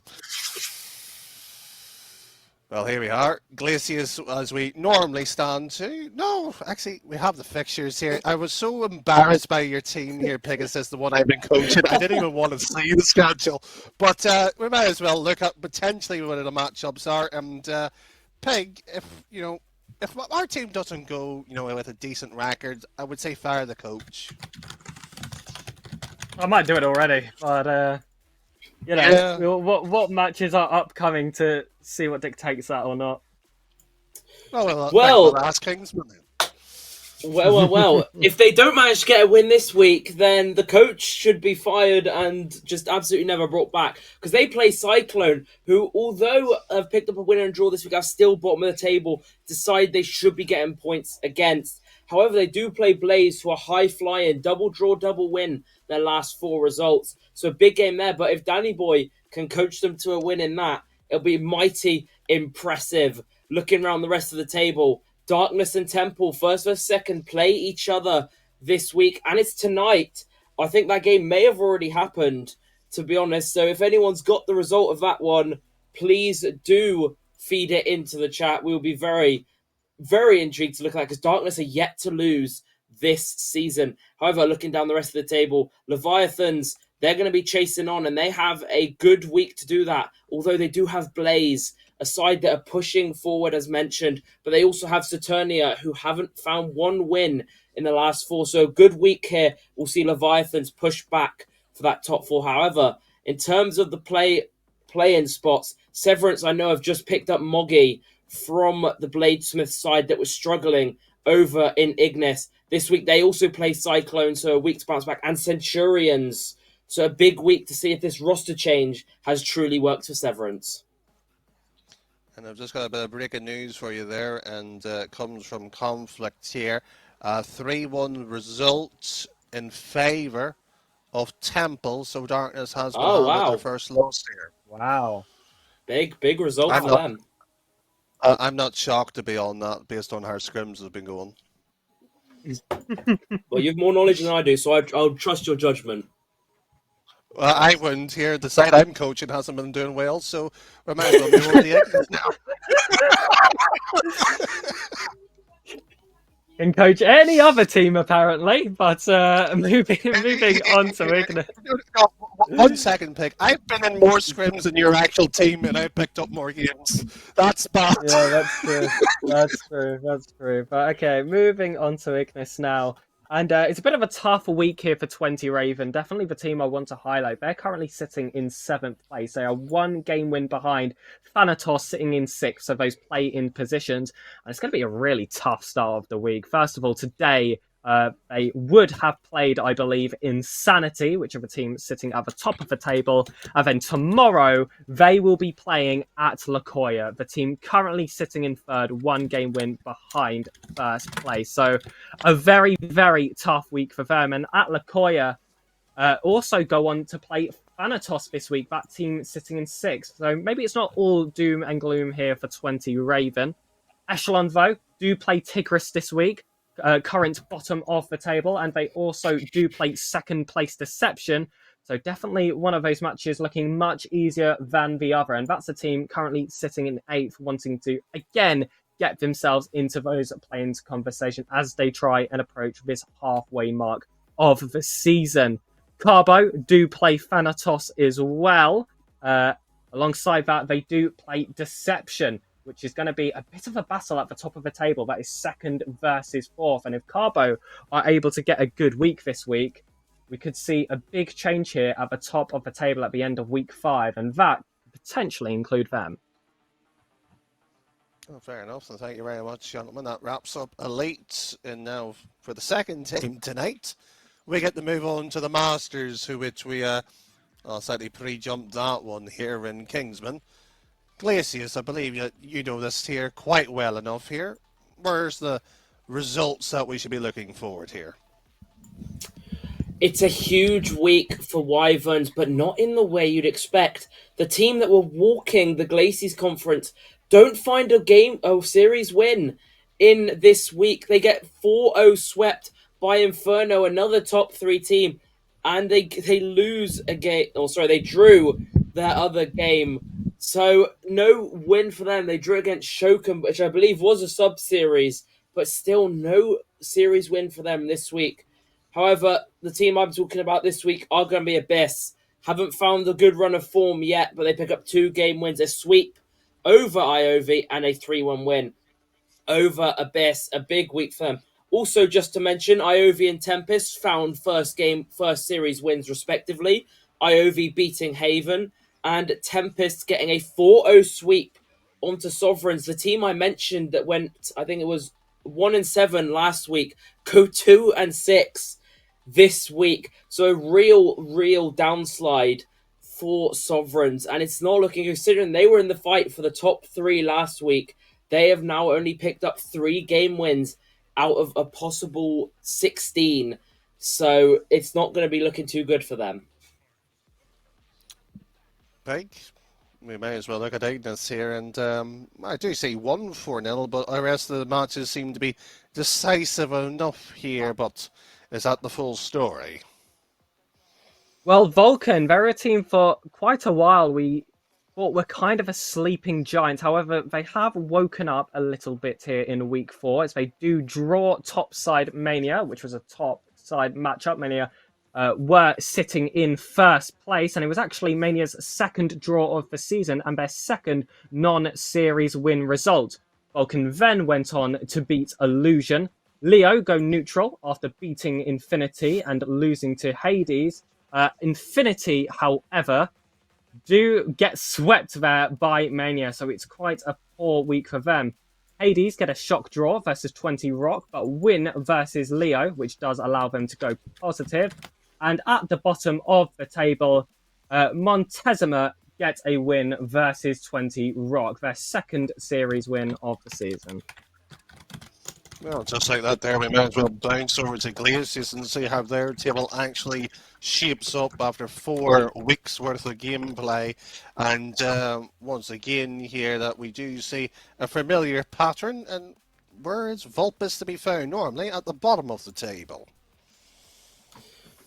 Well, here we are. Glacius, as we normally stand to. No, actually, we have the fixtures here. I was so embarrassed by your team here, Pegasus, the one I've been coaching. I didn't even want to see the schedule. But we might as well look at potentially what the matchups are. And Pig, if our team doesn't go, with a decent record, I would say fire the coach. I might do it already, but what matches are upcoming to see what dictates that or not? Well, ask Kingsman then. Well. If they don't manage to get a win this week, then the coach should be fired and just absolutely never brought back. Because they play Cyclone, who, although have picked up a win and draw this week, are still bottom of the table, decide they should be getting points against. However, they do play Blaze, who are high-flying, double draw, double win their last 4 results. So a big game there. But if Danny Boy can coach them to a win in that, it'll be mighty impressive. Looking around the rest of the table, Darkness and Temple, first versus second, play each other this week. And it's tonight. I think that game may have already happened, to be honest. So if anyone's got the result of that one, please do feed it into the chat. We'll be very, very intrigued to look at that, because Darkness are yet to lose this season. However, looking down the rest of the table, Leviathans, they're going to be chasing on, and they have a good week to do that, although they do have Blaze, a side that are pushing forward, as mentioned, but they also have Saturnia, who haven't found 1 win in the last 4. So a good week here. We'll see Leviathans push back for that top 4. However, in terms of the play-in spots, Severance, I know, have just picked up Moggy from the Bladesmith side that was struggling over in Ignis. This week, they also play Cyclone, so a week to bounce back, and Centurions. So a big week to see if this roster change has truly worked for Severance. And I've just got a bit of breaking news for you there, and it comes from Conflict here. 3-1 result in favour of Temple, so Darkness has their first loss here. Wow. Big result for them. I'm not shocked to be on that, based on how scrims have been going. Well, you have more knowledge than I do, so I'll trust your judgment. Well, I wouldn't here. The side I'm coaching hasn't been doing well, so we might as well move on the exit now. Can coach any other team apparently, but moving on to Ignis. 1 second, Pig. I've been in more scrims than your actual team, and I picked up more games. That's bad. Yeah, that's true. That's true. But okay, moving on to Ignis now. And it's a bit of a tough week here for 20 Raven. Definitely the team I want to highlight. They're currently sitting in 7th place. They are 1 game win behind Thanatos sitting in 6th, so those play-in positions. And it's going to be a really tough start of the week. First of all, today they would have played, I believe, Insanity, which are the team sitting at the top of the table. And then tomorrow, they will be playing at Lakoya, the team currently sitting in 3rd, 1 game win behind 1st place. So a very, very tough week for them. And at Lakoya, also go on to play Thanatos this week, that team sitting in 6th. So maybe it's not all doom and gloom here for 20 Raven. Echelon, though, do play Tigris this week, current bottom of the table, and they also do play 2nd place Deception. So definitely one of those matches looking much easier than the other. And that's a team currently sitting in 8th, wanting to, again, get themselves into those play-ins conversation as they try and approach this halfway mark of the season. Carbo do play Thanatos as well. Alongside that, they do play Deception, which is going to be a bit of a battle at the top of the table. That is 2nd versus 4th. And if Carbo are able to get a good week this week, we could see a big change here at the top of the table at the end of week 5. And that could potentially include them. Oh, fair enough. And thank you very much, gentlemen. That wraps up Elite. And now for the second team tonight, we get to move on to the Masters, which we slightly pre-jumped that one here in Kingsman. Glacius, I believe you know this here quite well enough here. Where's the results that we should be looking forward here? It's a huge week for Wyverns, but not in the way you'd expect. The team that were walking the Glaciers Conference don't find a series win in this week. They get 4-0 swept by Inferno, another top 3 team, and they lose a game. They drew their other game. So no win for them. They drew against Shokum, which I believe was a sub-series, but still no series win for them this week. However, the team I'm talking about this week are going to be Abyss. Haven't found a good run of form yet, but they pick up 2 game wins, a sweep over IOV and a 3-1 win over Abyss. A big week for them. Also, just to mention, IOV and Tempest found first series wins respectively. IOV beating Haven and Tempest getting a 4-0 sweep onto Sovereigns. The team I mentioned that went, I think it was 1-7 last week, go 2-6 this week. So a real downslide for Sovereigns. And it's not looking, considering they were in the fight for the top 3 last week, they have now only picked up 3 game wins out of a possible 16. So it's not going to be looking too good for them. Big. We may as well look at Ignis here, and I do see 1-4-0, but the rest of the matches seem to be decisive enough here, but is that the full story? Well, Vulcan, they're a team for quite a while. We thought were kind of a sleeping giant. However, they have woken up a little bit here in week 4 as they do draw topside Mania, which was a top side matchup. Mania were sitting in 1st place, and it was actually Mania's 2nd draw of the season and their 2nd non-series win result. Vulcan then went on to beat Illusion. Leo go neutral after beating Infinity and losing to Hades. Infinity, however, do get swept there by Mania, so it's quite a poor week for them. Hades get a shock draw versus 20 Rock, but win versus Leo, which does allow them to go positive. And at the bottom of the table, Montezuma get a win versus 20 Rock, their 2nd series win of the season. Well, just like that there, we might as well bounce over to Glacius and see how their table actually shapes up after 4 weeks worth of gameplay. And once again here that we do see a familiar pattern. And where is Vulpes to be found? Normally at the bottom of the table.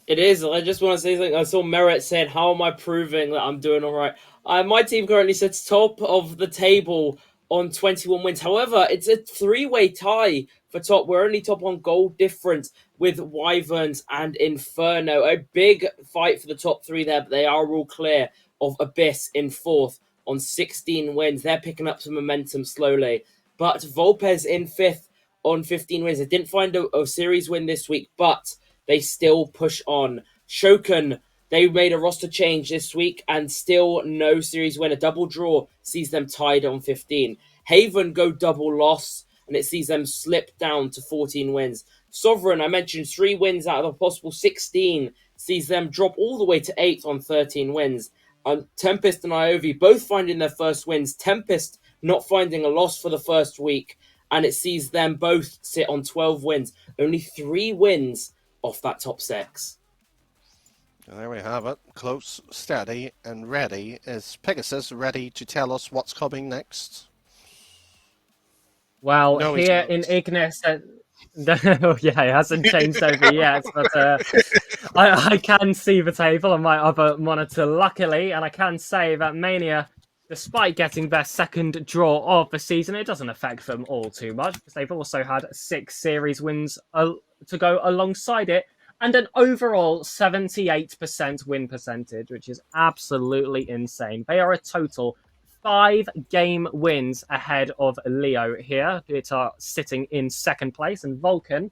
It is. I just want to say something. I saw Merritt said, how am I proving that I'm doing all right? My team currently sits top of the table on 21 wins. However, it's a 3-way tie for top. We're only top on goal difference with Wyverns and Inferno. A big fight for the top 3 there, but they are all clear of Abyss in 4th on 16 wins. They're picking up some momentum slowly. But Volpes in 5th on 15 wins. They didn't find a series win this week, but they still push on. Shokan, they made a roster change this week and still no series win. A double draw sees them tied on 15. Haven go double loss and it sees them slip down to 14 wins. Sovereign, I mentioned 3 wins out of a possible 16, sees them drop all the way to 8 on 13 wins. Tempest and Iovi both finding their first wins. Tempest not finding a loss for the first week, and it sees them both sit on 12 wins. Only 3 wins off that top 6. And there we have it. Close, steady, and ready. Is Pegasus ready to tell us what's coming next? Well, No, here in Ignis, it hasn't changed over yet, but I can see the table on my other monitor, luckily, and I can say that Mania, despite getting their second draw of the season, it doesn't affect them all too much, because they've also had 6 series wins to go alongside it, and an overall 78% win percentage, which is absolutely insane. They are a total 5 game wins ahead of Leo here, who are sitting in second place, and Vulcan,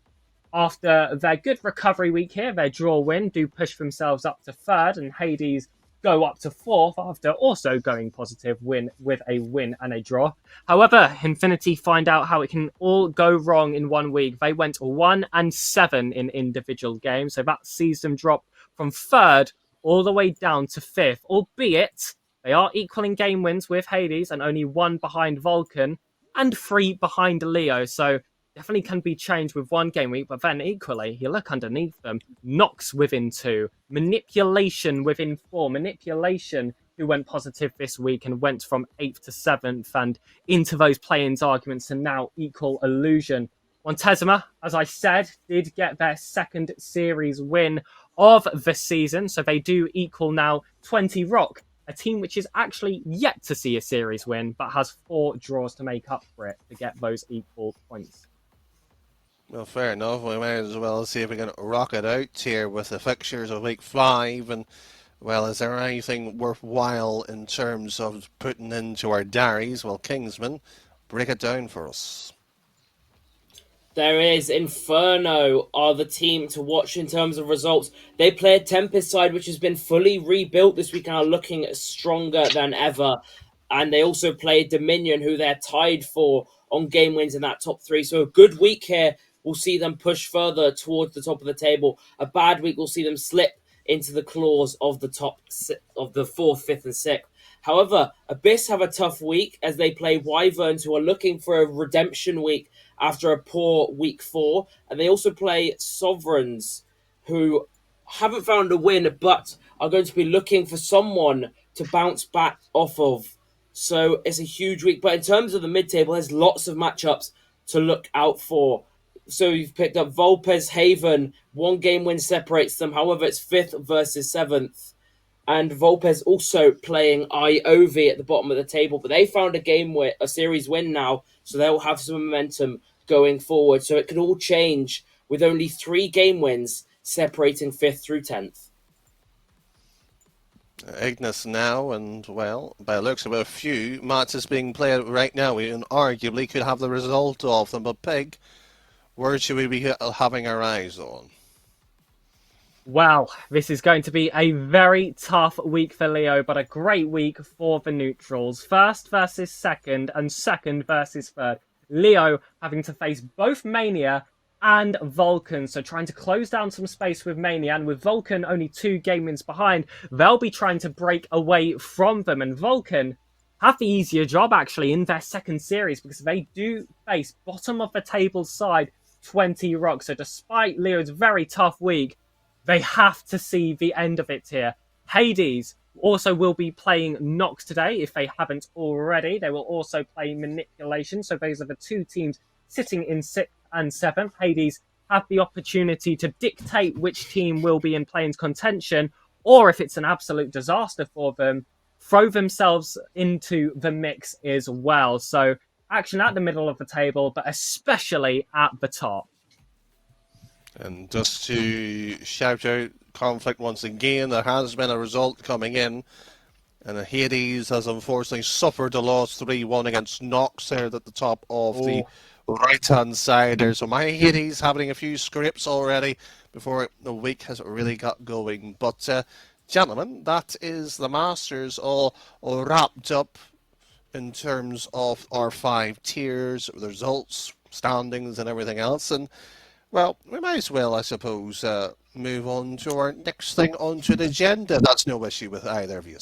after their good recovery week here, their draw win, do push themselves up to third, and Hades go up to fourth after also going positive win with a win and a draw. However, Infinity find out how it can all go wrong in one week. They went 1-7 in individual games, so that sees them drop from third all the way down to fifth, albeit they are equaling game wins with Hades and only 1 behind Vulcan and 3 behind Leo. So definitely can be changed with 1 game week, but then equally, you look underneath them. Nox within 2, Manipulation within 4. Manipulation, who went positive this week and went from 8th to 7th and into those play-ins arguments and now equal Illusion. Montezuma, as I said, did get their second series win of the season, so they do equal now 20 Rock, a team which is actually yet to see a series win, but has 4 draws to make up for it to get those equal points. Well, fair enough. We might as well see if we can rock it out here with the fixtures of week 5. And, well, is there anything worthwhile in terms of putting into our diaries? Well, Kingsman, break it down for us. There is Inferno are the team to watch in terms of results. They play a Tempest side which has been fully rebuilt this week and are looking stronger than ever. And they also play Dominion, who they're tied for on game wins in that top 3. So a good week here will see them push further towards the top of the table. A bad week will see them slip into the claws of the top of the 4th, 5th, and 6th. However, Abyss have a tough week as they play Wyverns, who are looking for a redemption week after a poor week 4. And they also play Sovereigns, who haven't found a win, but are going to be looking for someone to bounce back off of. So it's a huge week. But in terms of the mid-table, there's lots of matchups to look out for. So you've picked up Volpes, Haven. 1 game win separates them. However, it's 5th versus 7th. And Volpes also playing IOV at the bottom of the table. But they found a series win now. So they'll have some momentum going forward. So it can all change with only 3 game wins separating 5th through 10th. Ignis now, and, well, by the looks of it, a few matches being played right now, we arguably could have the result of them. But, Pig, where should we be having our eyes on? Well, this is going to be a very tough week for Leo, but a great week for the neutrals. First versus second, and second versus third. Leo having to face both Mania and Vulcan, so trying to close down some space with Mania, and with Vulcan only 2 game wins behind, they'll be trying to break away from them, and Vulcan have the easier job actually in their second series because they do face bottom of the table side 20 Rock, so despite Leo's very tough week, they have to see the end of it here. Hades also will be playing Nox today, if they haven't already. They will also play Manipulation. So those are the 2 teams sitting in 6th and 7th. Hades have the opportunity to dictate which team will be in play-ins contention, or if it's an absolute disaster for them, throw themselves into the mix as well. So action at the middle of the table, but especially at the top. And just to shout out conflict once again, there has been a result coming in, and Hades has unfortunately suffered a loss 3-1 against Nox there at the top of the right-hand side there. So my Hades having a few scripts already before the week has really got going. But gentlemen, that is the Masters all wrapped up in terms of our 5 tiers, results, standings, and everything else. And well, we might as well, I suppose, move on to our next thing onto the agenda. That's no issue with either of you.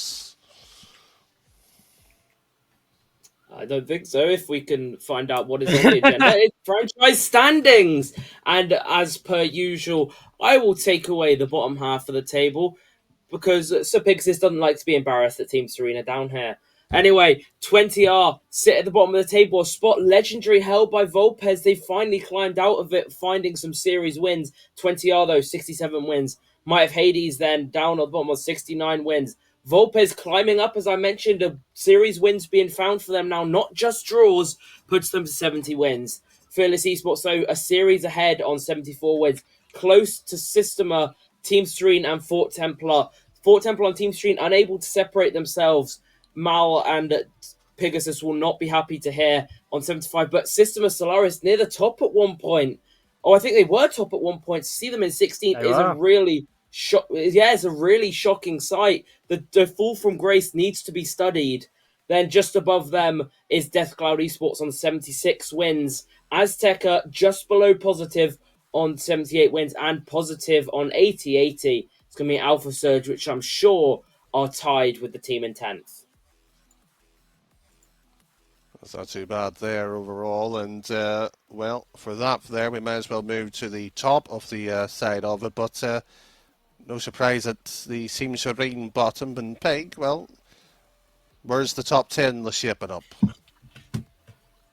I don't think so. If we can find out what is on the agenda, it's franchise standings. And as per usual, I will take away the bottom half of the table because Sir Pixis doesn't like to be embarrassed that Team Serena down here. Anyway, 20R sit at the bottom of the table, a spot legendary held by Volpez. They finally climbed out of it, finding some series wins. 20R though, 67 wins. Might have Hades then down at the bottom of 69 wins. Volpez climbing up, as I mentioned, a series wins being found for them now, not just draws, puts them to 70 wins. Fearless Esports, though, a series ahead on 74 wins. Close to Systema, Team Serene, and Fort Templar. Fort Templar and Team Serene unable to separate themselves. Mal and Pegasus will not be happy to hear on 75, but Systema Solaris near the top at one point. Oh, I think they were top at one point. To see them in 16th is a really it's a really shocking sight. The fall from grace needs to be studied. Then just above them is Death Cloud Esports on 76 wins. Azteca just below positive on 78 wins and positive on 80. It's going to be Alpha Surge, which I'm sure are tied with the team in 10th. That's not too bad there overall. And, well, for that there, we might as well move to the top of the side of it. But no surprise that the Team Serene bottom and Peg, well, where's the top 10 shaping up?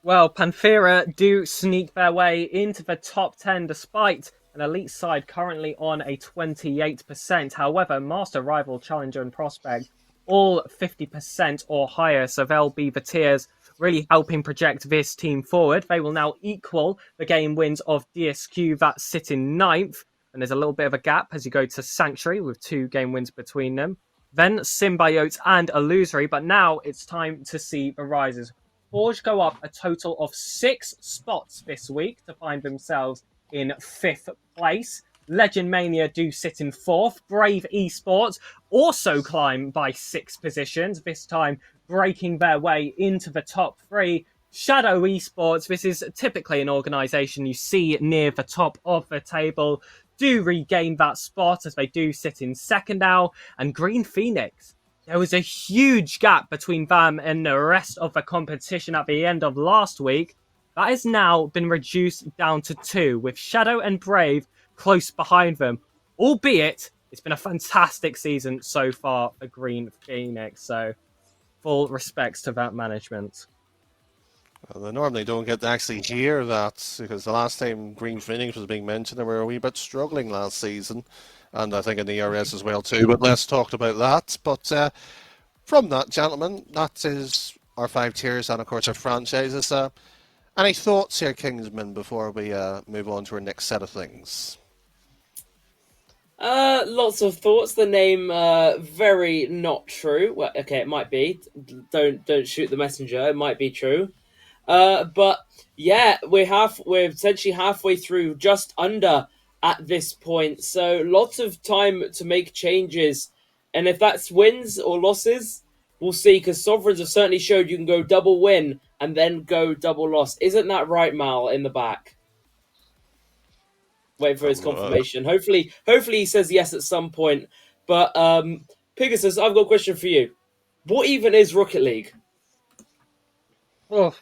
Well, Panthera do sneak their way into the top 10 despite an elite side currently on a 28%. However, Master, Rival, Challenger and Prospect all 50% or higher, so they'll be the tiers really helping project this team forward. They will now equal the game wins of DSQ that sit in 9th, and there's a little bit of a gap as you go to Sanctuary with 2 game wins between them. Then Symbiote and Illusory, but now it's time to see the rises. Forge go up a total of 6 spots this week to find themselves in 5th place. Legend Mania do sit in 4th. Brave Esports also climb by 6 positions, this time breaking their way into the top 3. Shadow Esports, this is typically an organisation you see near the top of the table, do regain that spot as they do sit in 2nd now. And Green Phoenix, there was a huge gap between them and the rest of the competition at the end of last week. That has now been reduced down to 2, with Shadow and Brave close behind them. Albeit, it's been a fantastic season so far for Green Phoenix, so full respects to that management. Well, they normally don't get to actually hear that, because the last time Green Phoenix was being mentioned, they were a wee bit struggling last season, and I think in the ERS as well too, but less talked about that. But from that, gentlemen, that is our 5 tiers and of course our franchises. Any thoughts here, Kingsman, before we move on to our next set of things? Lots of thoughts. The name very not true. Well, okay, it might be. Don't shoot the messenger. It might be true. But yeah, we're essentially halfway through, just under at this point. So lots of time to make changes, and if that's wins or losses, we'll see. Because Sovereigns have certainly showed you can go double win and then go double loss. Isn't that right, Mal, in the back? Wait for his confirmation. Hopefully he says yes at some point. But Pegasus, I've got a question for you. What even is Rocket League? Oh.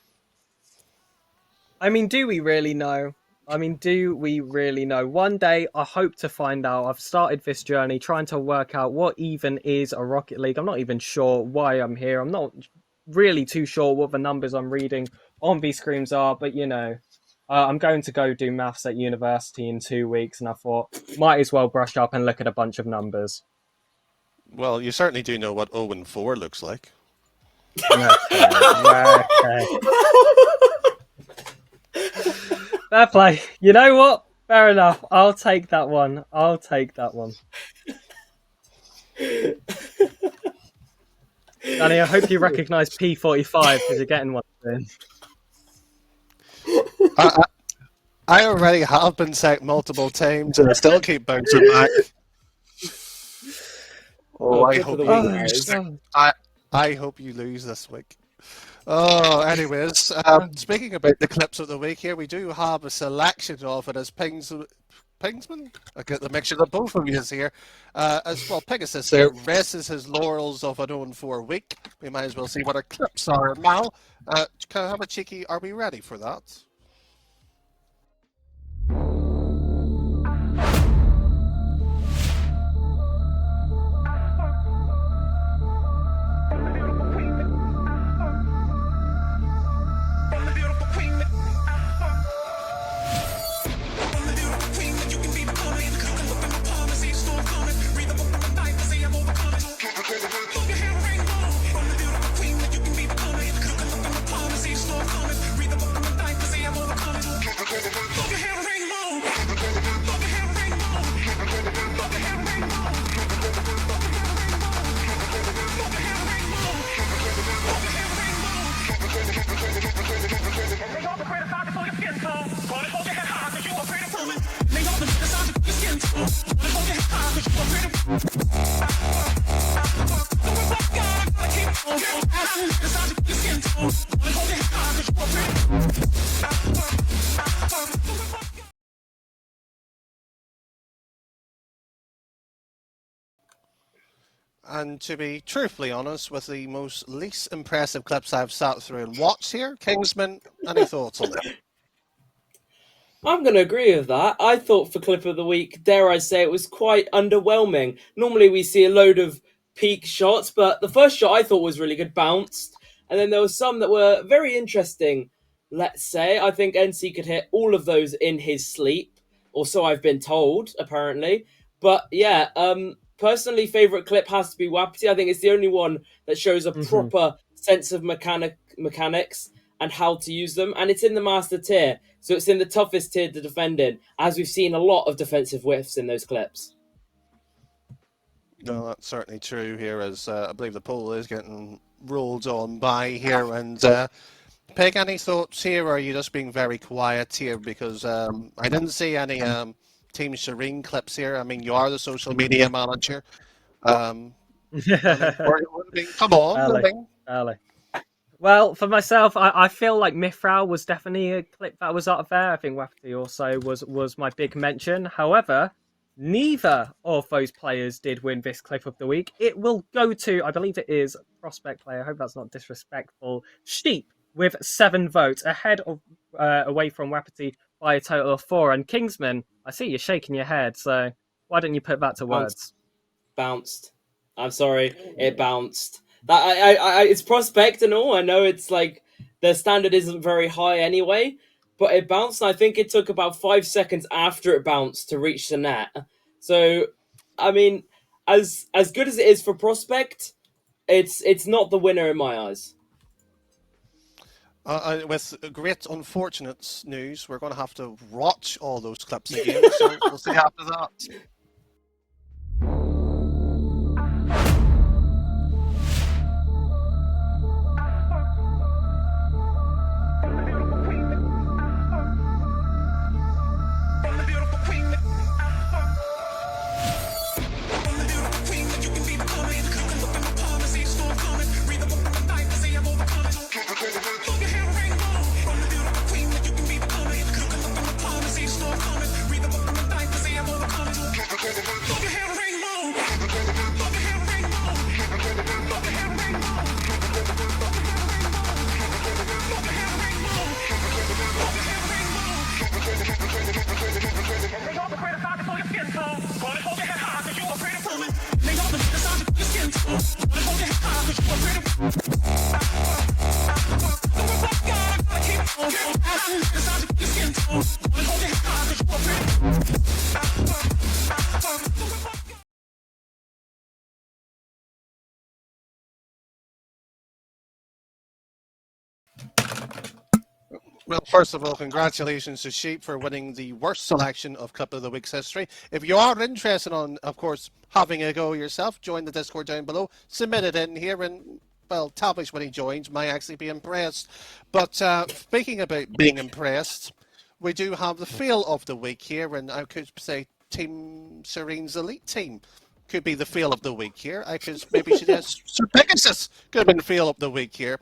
I mean, do we really know? One day, I hope to find out. I've started this journey trying to work out what even is a Rocket League. I'm not even sure why I'm here. I'm not really too sure what the numbers I'm reading on these screens are, but you know, I'm going to go do maths at university in 2 weeks, and I thought, might as well brush up and look at a bunch of numbers. Well, you certainly do know what 0-4 looks like. Okay. Fair play. You know what? Fair enough. I'll take that one. Danny, I hope you recognise P45 because you're getting one soon. I, I already have been sacked multiple times and I still keep bouncing back. Oh, I clip of hope the you week, Oh, lose. guys. God. I hope you lose this week. Oh, anyways, speaking about the clips of the week here, we do have a selection of it as Pinchmen? I get the mixture of both of you here. As well, Pegasus there rests his laurels of an 0-4 week. We might as well see what our clips are. Mal, can I have a cheeky, are we ready for that? And to be truthfully honest, with the most least impressive clips I've sat through and watched here, Kingsman, any thoughts on them? I'm going to agree with that. I thought for clip of the week, dare I say, it was quite underwhelming. Normally we see a load of peak shots, but the first shot I thought was really good, bounced. And then there were some that were very interesting, let's say. I think NC could hit all of those in his sleep, or so I've been told, apparently. But yeah, personally, favourite clip has to be Wapiti. I think it's the only one that shows a proper sense of mechanics and how to use them. And it's in the master tier, so it's in the toughest tier to defend in, as we've seen a lot of defensive whiffs in those clips. No, that's certainly true here, as I believe the poll is getting rolled on by here. And Peg, any thoughts here, or are you just being very quiet here? Because I didn't see any Team Serene clips here. I mean, you are the social media manager. I mean, come on. I mean, Early. Well, for myself, I feel like Mifrau was definitely a clip that was up there. I think Wafty also was my big mention. However, neither of those players did win this clip of the week. It will go to, I believe it is prospect player. I hope that's not disrespectful. Sheep with 7 votes, ahead of away from Wapiti by a total of 4. And Kingsman, I see you're shaking your head, so why don't you put that to words? Bounced. I'm sorry, it bounced. It's prospect and all. I know it's like the standard isn't very high anyway, but it bounced. And I think it took about 5 seconds after it bounced to reach the net. So, I mean, as good as it is for prospect, it's not the winner in my eyes. with great unfortunate news, we're going to have to watch all those clips again. So we'll see after that. Well, first of all, congratulations to Sheep for winning the worst selection of Clip of the Week's history. If you are interested on, of course, having a go yourself, join the Discord down below, submit it in here, and, well, Tavish, when he joins, might actually be impressed. But speaking about being impressed, we do have the feel of the week here, and I could say Team Serene's elite team could be the feel of the week here. I could maybe suggest Sir Pegasus could have been the feel of the week here.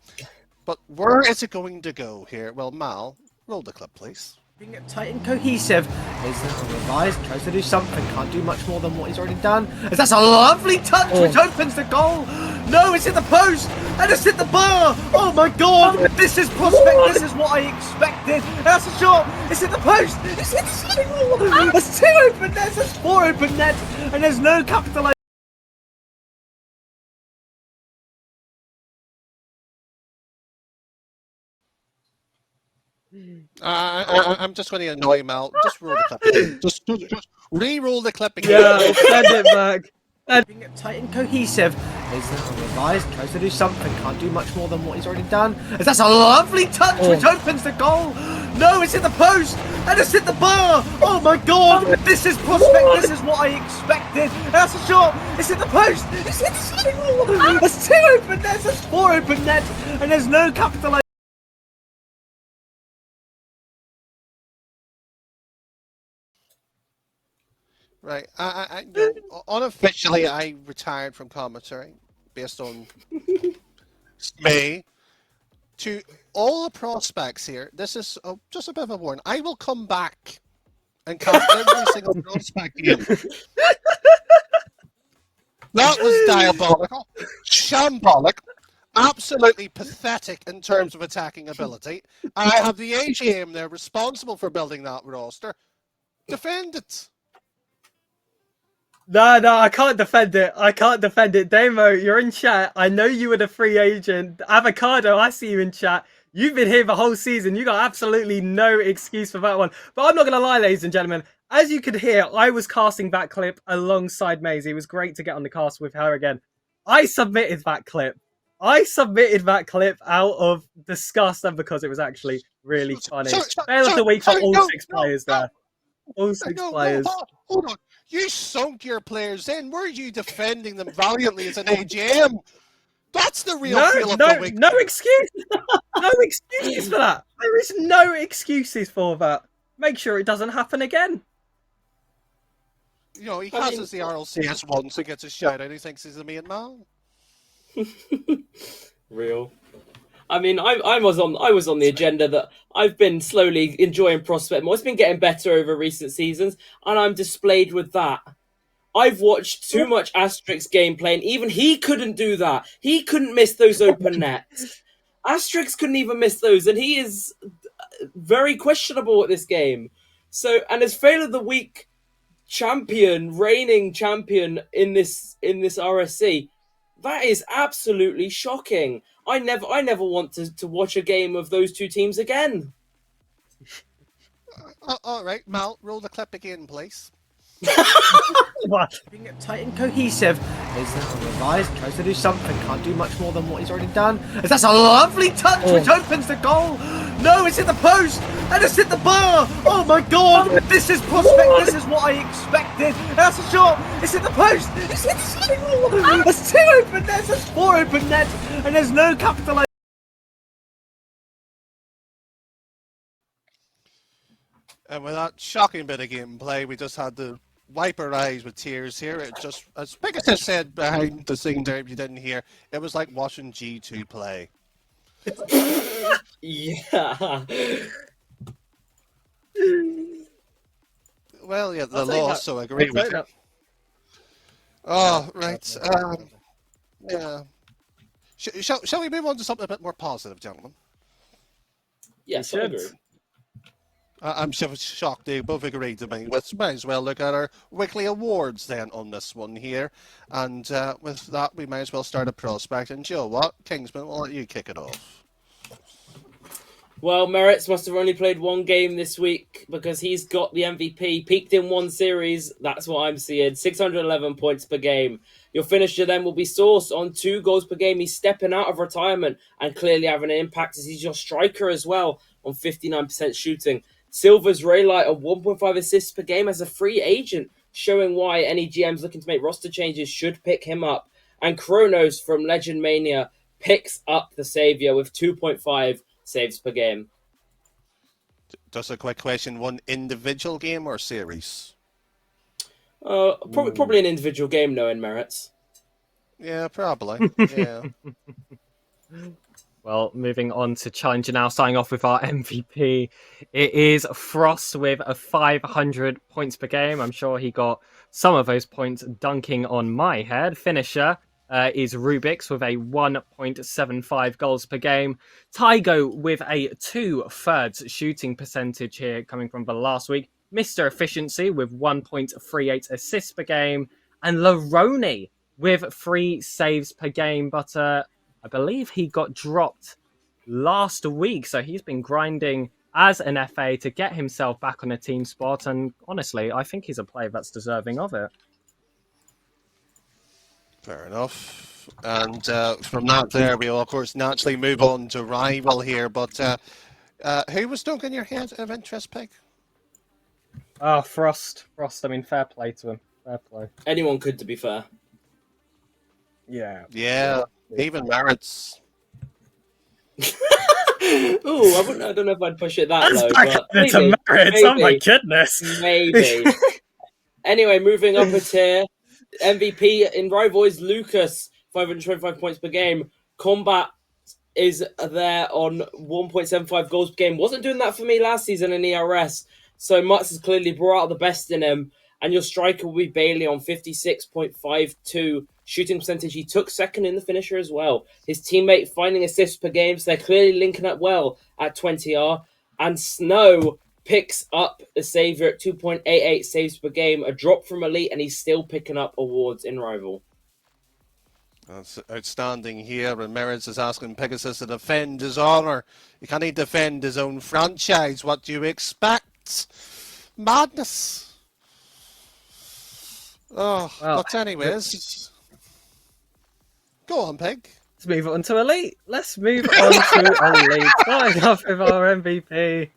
But where is it going to go here? Well, Mal, roll the clip, please. Being tight and cohesive. Is revised, tries to do something, can't do much more than what he's already done. As that's a lovely touch which opens the goal. No, it's hit the post and it's hit the bar. Oh my god, this is prospect, this is what I expected. That's a shot, it's hit the post, it's hit the single. There's 2 open nets, there's 4 open nets, and there's no capitalization. I'm just going to annoy him out. Just roll the clip again. Just re-roll the clip again. Yeah, send it back. Being tight and cohesive. Is revised, tries to do something, can't do much more than what he's already done. As that's a lovely touch which opens the goal. No, it's hit the post and it's hit the bar. Oh my god, this is prospect, this is what I expected. That's a shot, it's hit the post, it's hit the single. There's 2 open nets, there's 4 open nets, and there's no capitalization. Right. Unofficially, I retired from commentary based on May. To all the prospects here, this is just a bit of a warning. I will come back and count every single prospect game. That was diabolical, shambolic, absolutely pathetic in terms of attacking ability. And I have the AGM there responsible for building that roster. Defend it. No, I can't defend it. I can't defend it. Damo, you're in chat. I know you were the free agent. Avocado, I see you in chat. You've been here the whole season. You got absolutely no excuse for that one. But I'm not going to lie, ladies and gentlemen. As you could hear, I was casting that clip alongside Maisie. It was great to get on the cast with her again. I submitted that clip. Out of disgust and because it was actually really funny. Fail of the week for all 6 players there. All 6 players. Hold on. You sunk your players in. Were you defending them valiantly as an AGM? That's the real feel of the week. No excuse. No excuses for that. There is no excuses for that. Make sure it doesn't happen again. You know, he passes the RLCS once and gets a shout out. He thinks he's the main man. Real. I mean, I was on the agenda that I've been slowly enjoying Prospect more. It's been getting better over recent seasons, and I'm displayed with that. I've watched too much Asterix gameplay, and even he couldn't do that. He couldn't miss those open nets. Asterix couldn't even miss those, and he is very questionable at this game. So, and as fail of the week reigning champion in this RSC, that is absolutely shocking. I never want to watch a game of those 2 teams again. All right, Mal, roll the clip again, please. What? Being tight and cohesive. Is revised, tries to do something, can't do much more than what he's already done. As that's a lovely touch which opens the goal. No, it's hit the post and it's hit the bar. Oh my god, this is prospect, this is what I expected. That's a shot, it's hit the post, it's hit the single. There's 2 open nets, there's 4 open nets, and there's no capitalization. And with that shocking bit of gameplay, we just had to wipe our eyes with tears here. It just, as Pegasus said behind the scenes there, if you didn't hear, it was like watching G2 play. Yeah. Well, yeah, the loss, so I agree with you. Oh, right. Yeah. Shall we move on to something a bit more positive, gentlemen? Yes, I agree. I'm shocked they both agreed to me. Let's might as well look at our weekly awards then on this one here. And with that, we might as well start a prospect. And Joe, what? Kingsman, we'll let you kick it off. Well, Merritts must have only played 1 game this week because he's got the MVP. Peaked in 1 series. That's what I'm seeing. 611 points per game. Your finisher then will be Source on 2 goals per game. He's stepping out of retirement and clearly having an impact as he's your striker as well on 59% shooting. Silver's Raylight of 1.5 assists per game as a free agent, showing why any GMs looking to make roster changes should pick him up. And Kronos from Legend Mania picks up the Savior with 2.5 saves per game. Just a quick question: one individual game or series? Probably an individual game, knowing merits. Yeah, probably. Yeah. Well, moving on to Challenger now, starting off with our MVP. It is Frost with a 500 points per game. I'm sure he got some of those points dunking on my head. Finisher is Rubik's with a 1.75 goals per game. Tygo with a 2/3 shooting percentage here coming from the last week. Mr. Efficiency with 1.38 assists per game. And Laroni with 3 saves per game. But I believe he got dropped last week, so he's been grinding as an FA to get himself back on a team spot, and honestly, I think he's a player that's deserving of it. Fair enough. And from that there, we'll of course naturally move on to rival here, but who was dunking your head of interest, Pig? Frost, I mean, fair play to him. Fair play. Anyone could, to be fair. Yeah. Yeah, even merits. Oh, I don't know if I'd push it that low. But It's a merits. Oh my goodness. Maybe. Anyway, moving up a tier. MVP in rival is Lucas, 525 points per game. Combat is there on 1.75 goals per game. Wasn't doing that for me last season in ERS. So Mutz has clearly brought out the best in him. And your striker will be Bailey on 56.52 shooting percentage. He took second in the finisher as well. His teammate finding assists per game, so they're clearly linking up well at 20R. And Snow picks up the savior at 2.88 saves per game, a drop from Elite, and he's still picking up awards in Rival. That's outstanding here. Ramirez is asking Pegasus to defend his honour. Can he defend his own franchise? What do you expect? Madness. Oh, Well, but anyways, go on, Pig. Let's move on to Elite. Let's move on to Elite. Starting off with our MVP.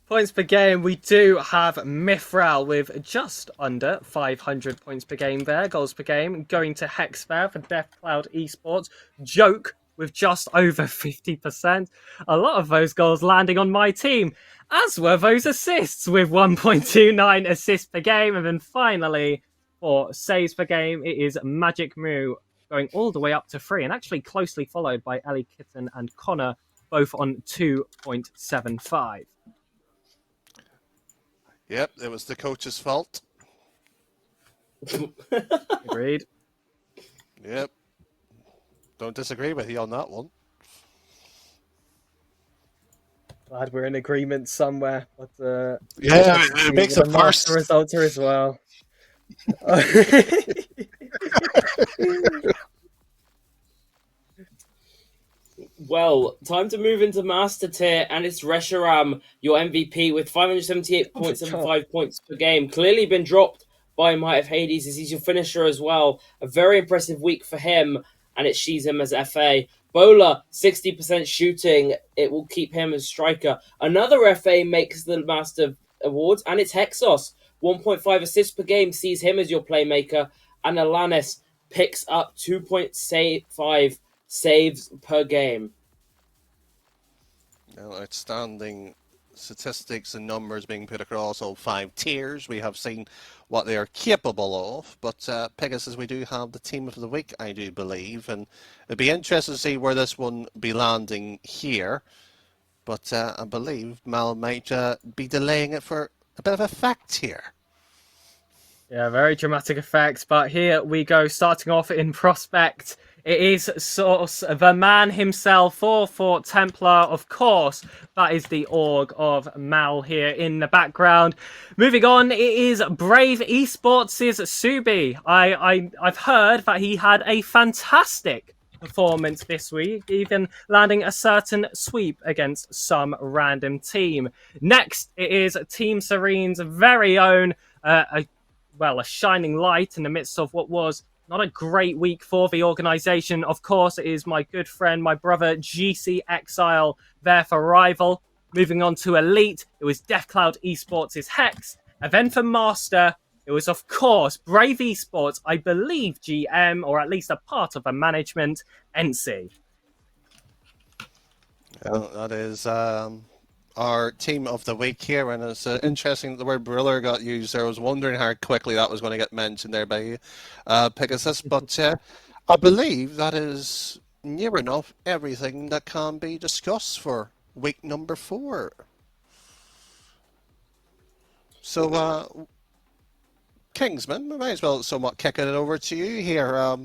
Points per game, we do have Mithral with just under 500 points per game there. Goals per game going to Hexfair for Death Cloud Esports. Joke with just over 50%. A lot of those goals landing on my team, as were those assists with 1.29 assists per game. And then finally, for saves per game, it is Magic Moo going all the way up to 3, and actually closely followed by Ellie Kitten and Connor, both on 2.75. Yep, it was the coach's fault. Agreed. Yep. Don't disagree with you on that one. Glad we're in agreement somewhere, but Yeah, it makes it worse. The results are as well. Well, time to move into Master Tier, and it's Reshiram, your MVP, with 578.75 points per game. Clearly been dropped by Might of Hades, as he's your finisher as well. A very impressive week for him, and it she's him as FA. Bowler, 60% shooting. It will keep him as striker. Another FA makes the Master Awards, and it's Hexos. 1.5 assists per game sees him as your playmaker. And Alanis picks up 2.5 saves per game. Outstanding statistics and numbers being put across all 5 tiers. We have seen what they are capable of, but Pegasus, we do have the team of the week, I do believe, and it'd be interesting to see where this one be landing here, but I believe Mal might be delaying it for a bit of effect here. Yeah, very dramatic effects, but here we go, starting off in Prospect. It is Source, the man himself, 4 Templar, of course. That is the org of Mal here in the background. Moving on, it is Brave Esports' Subi. I've heard that he had a fantastic performance this week, even landing a certain sweep against some random team. Next, it is Team Serene's very own, a shining light in the midst of what was not a great week for the organisation. Of course, it is my good friend, my brother, GC Exile, there for Rival. Moving on to Elite, it was Deathcloud Esports' Hex. And then for Master, it was, of course, Brave Esports, I believe GM, or at least a part of the management, NC. Well, that is our team of the week here, and it's interesting that the word briller got used there. I was wondering how quickly that was going to get mentioned there by you, Pegasus, but I believe that is near enough everything that can be discussed for week number 4. So, Kingsman, we might as well somewhat kick it over to you here.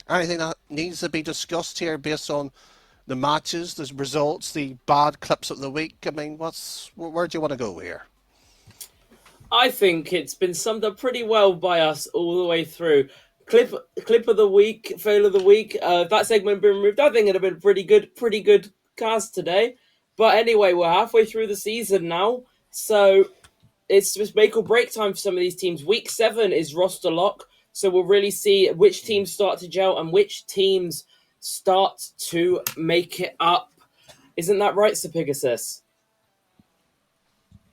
Anything that needs to be discussed here based on the matches, the results, the bad clips of the week? I mean, where do you want to go here? I think it's been summed up pretty well by us all the way through. Clip of the week, fail of the week. If that segment been removed, I think it'd have been pretty good cast today. But anyway, we're halfway through the season now, so it's just make or break time for some of these teams. Week 7 is roster lock, so we'll really see which teams start to gel and which teams start to make it up. Isn't that right, Sir Pegasus?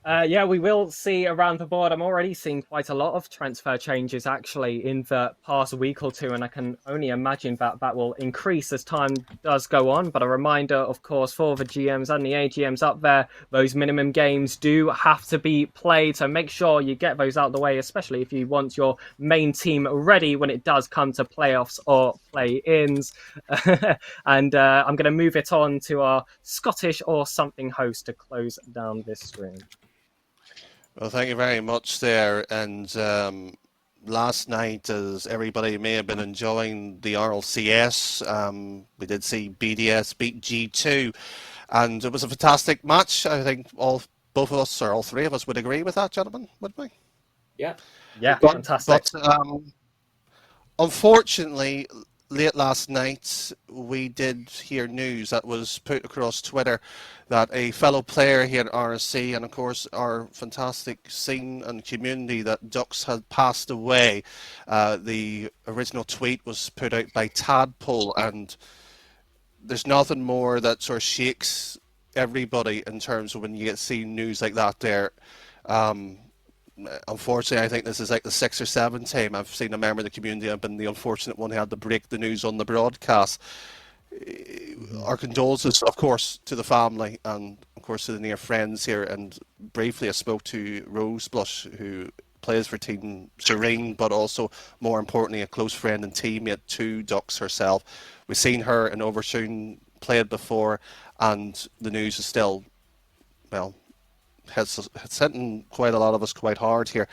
Yeah, we will see around the board. I'm already seeing quite a lot of transfer changes actually in the past week or two, and I can only imagine that that will increase as time does go on. But a reminder, of course, for the GMs and the AGMs up there, those minimum games do have to be played, so make sure you get those out of the way, especially if you want your main team ready when it does come to playoffs or play-ins. And I'm going to move it on to our Scottish or something host to close down this stream. Well, thank you very much there. And last night, as everybody may have been enjoying the RLCS, we did see BDS beat G2, and it was a fantastic match. I think both of us, or all three of us, would agree with that, gentlemen, wouldn't we? Yeah. Yeah, fantastic. But unfortunately, late last night, we did hear news that was put across Twitter that a fellow player here at RSC, and of course our fantastic scene and community, that Dux had passed away. The original tweet was put out by Tadpole, and there's nothing more that sort of shakes everybody in terms of when you get see news like that there. Unfortunately, I think this is like the 6th or 7th time I've seen a member of the community. I've been the unfortunate one who had to break the news on the broadcast. Our condolences, of course, to the family and, of course, to the near friends here. And briefly, I spoke to Roseblush, who plays for Team Serene, but also, more importantly, a close friend and teammate to Dux herself. We've seen her in Overshun played before, and the news is still, well, has hitting quite a lot of us quite hard here.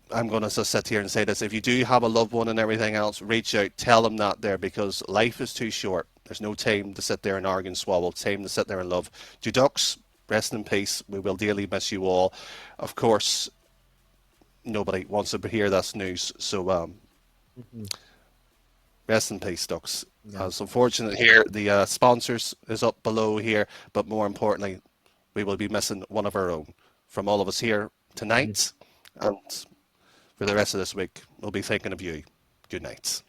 I'm going to just sit here and say this. If you do have a loved one and everything else, reach out, tell them that there, because life is too short. There's no time to sit there and argue and swallow. Time to sit there and love. To Dux, rest in peace. We will dearly miss you all. Of course, nobody wants to hear this news, so rest in peace, Dux. Yeah. It's unfortunate here. The sponsors is up below here, but more importantly, we will be missing one of our own. From all of us here tonight, and for the rest of this week, we'll be thinking of you. Good night.